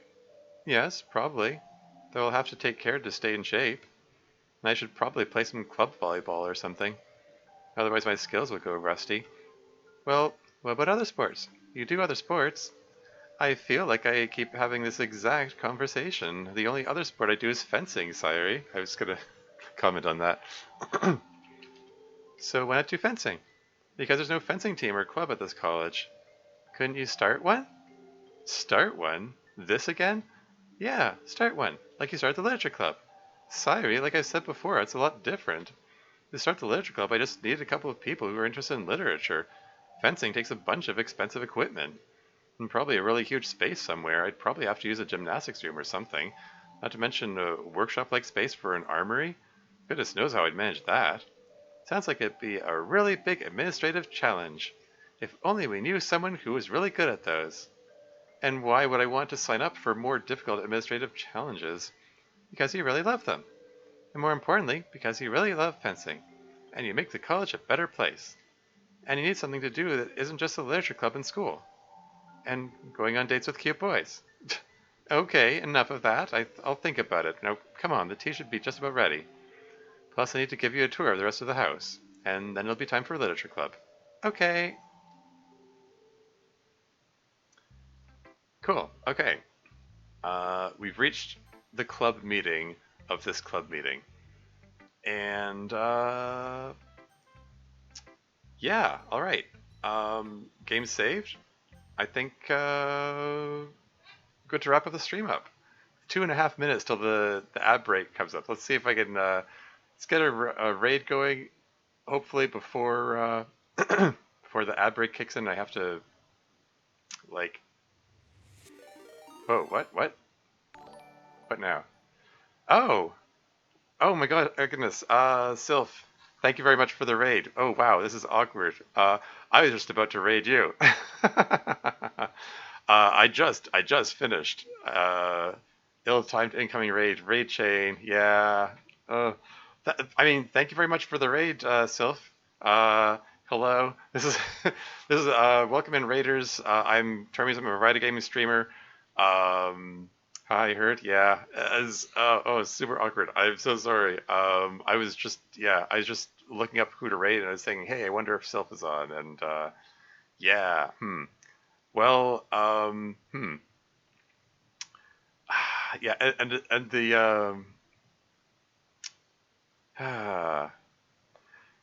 Yes, probably. Though I'll have to take care to stay in shape. And I should probably play some club volleyball or something. Otherwise my skills would go rusty. Well, what about other sports? You do other sports? I feel like I keep having this exact conversation. The only other sport I do is fencing, Sayori. I was gonna comment on that. So why not do fencing? Because there's no fencing team or club at this college. Couldn't you start one? Start one? This again? Yeah, start one, like you start the literature club. Sayori, like I said before, it's a lot different. To start the literature club, I just needed a couple of people who are interested in literature. Fencing takes a bunch of expensive equipment. And probably a really huge space somewhere. I'd probably have to use a gymnastics room or something. Not to mention a workshop-like space for an armory. Goodness knows how I'd manage that. Sounds like it'd be a really big administrative challenge. If only we knew someone who was really good at those. And why would I want to sign up for more difficult administrative challenges? Because you really love them. And more importantly, because you really love fencing. And you make the college a better place. And you need something to do that isn't just a literature club in school. And going on dates with cute boys. Okay, enough of that. I'll think about it. Now, come on, the tea should be just about ready. Plus, I need to give you a tour of the rest of the house. And then it'll be time for literature club. Okay. Cool. Okay. We've reached the club meeting of this club meeting. And, yeah, alright. Game saved. I think, good to wrap up the stream up. 2.5 minutes till the ad break comes up. Let's see if I can, let's get a raid going. Hopefully before, before the ad break kicks in, I have to, like, oh, what? What now? Oh! Oh my god, oh goodness. Sylph, thank you very much for the raid. Oh wow, this is awkward. I was just about to raid you. I just finished. Ill-timed incoming raid. Raid chain, yeah. I mean, thank you very much for the raid, Sylph. Hello. This is this is welcome in raiders. I'm Termes. I'm a Variety Gaming streamer. Hi, Hurt. Yeah, as oh, it's super awkward. I'm so sorry. I was just I was just looking up who to raid, and I was saying, hey, I wonder if Self is on, and yeah, well, yeah, and the yeah,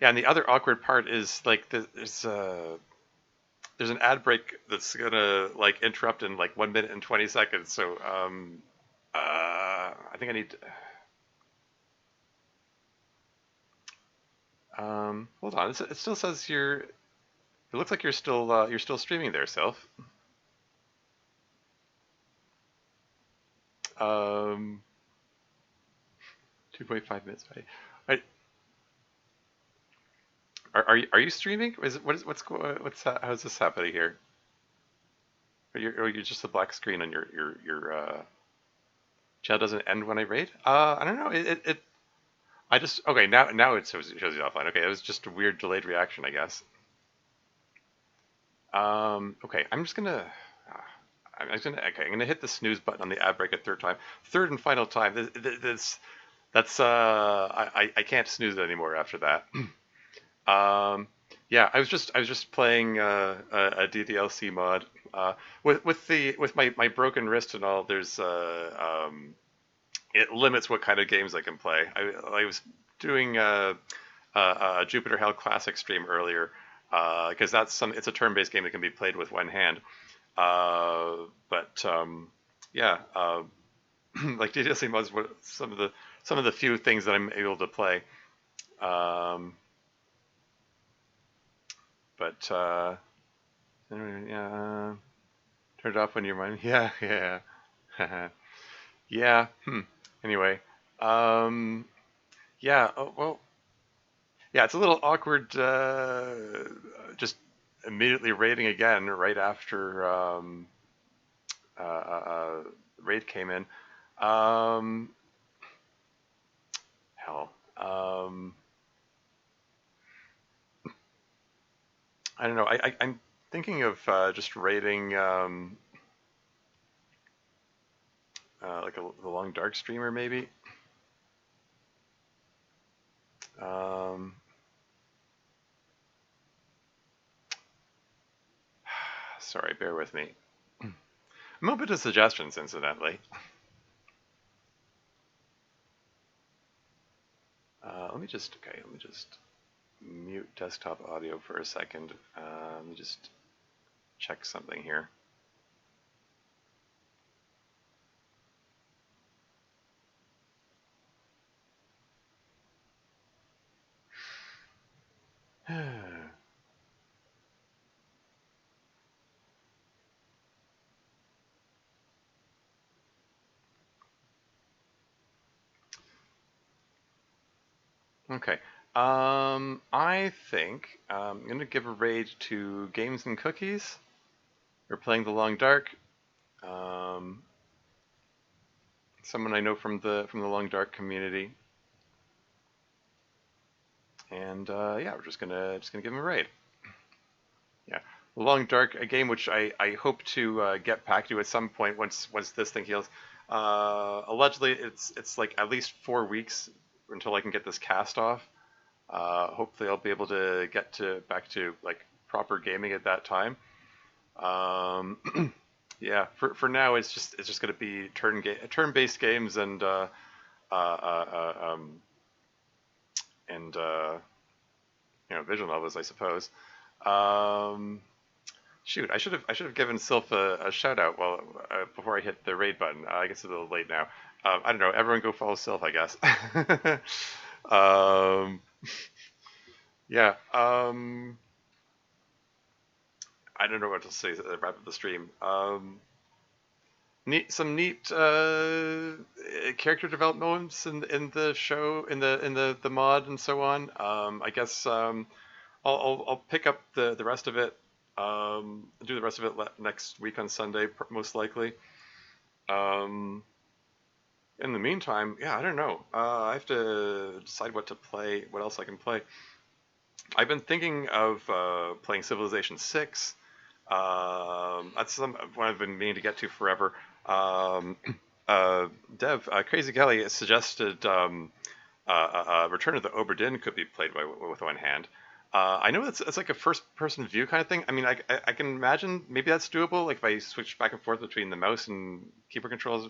and the other awkward part is like there's an ad break that's gonna like interrupt in like 1 minute and 20 seconds. So I think I need to, hold on. It still says you're. It looks like you're still streaming there, Self. 2.5 minutes. Right. Are you streaming? Is it, what's how's this happening here? or you're just the black screen on your channel doesn't end when I raid. I don't know. I just okay now it shows you offline. Okay, it was just a weird delayed reaction, I guess. Okay, I'm gonna hit the snooze button on the ad break a third time, third and final time. That's I can't snooze it anymore after that. Um, yeah, I was just playing DDLC mod. With my broken wrist and all. It limits what kind of games I can play. I was doing a Jupiter Hell Classic stream earlier because it's a turn-based game that can be played with one hand. But yeah, like DDLC mods, some of the few things that I'm able to play. Um, but yeah, turn it off when you're mine. Yeah, yeah, yeah. Anyway, um, yeah. Oh, well, yeah. It's a little awkward. Just immediately raiding again right after uh, uh, uh, raid came in. Um, hell. I don't know. I'm thinking of just raiding like the Long Dark streamer maybe. Um, sorry, bear with me. I'm open to suggestions, incidentally. Let me just mute desktop audio for a second. Let me just check something here. Okay. I think I'm gonna give a raid to Games and Cookies. We're playing the Long Dark. Um, someone I know from the Long Dark community, and yeah, we're just gonna give him a raid. Yeah, Long Dark, a game which I hope to get back to at some point once this thing heals. Allegedly, it's like at least 4 weeks until I can get this cast off. Hopefully, I'll be able to get to back to like proper gaming at that time. Yeah, for now, it's just going to be turn-based games uh, uh, uh, um, and visual novels, I suppose. Um, Shoot, I should have given Sylph a shout out before I hit the raid button. I guess it's a little late now. I don't know. Everyone go follow Sylph, I guess. um, yeah. I don't know what to say to wrap up the stream. Some neat character development moments in the show, in the mod and so on. I guess I'll pick up the rest of it. Do the rest of it next week on Sunday, most likely. Um, in the meantime, yeah, I don't know. I have to decide what to play, what else I can play. I've been thinking of playing Civilization 6. That's one I've been meaning to get to forever. Um, Dev, Crazy Kelly suggested Return of the Obra Dinn could be played with one hand. I know it's like a first-person view kind of thing. I mean, I can imagine maybe that's doable. Like if I switch back and forth between the mouse and keyboard controls.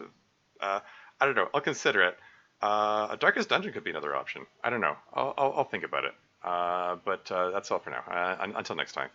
Uh, I don't know. I'll consider it. A Darkest Dungeon could be another option. I don't know. I'll think about it. But that's all for now. Until next time.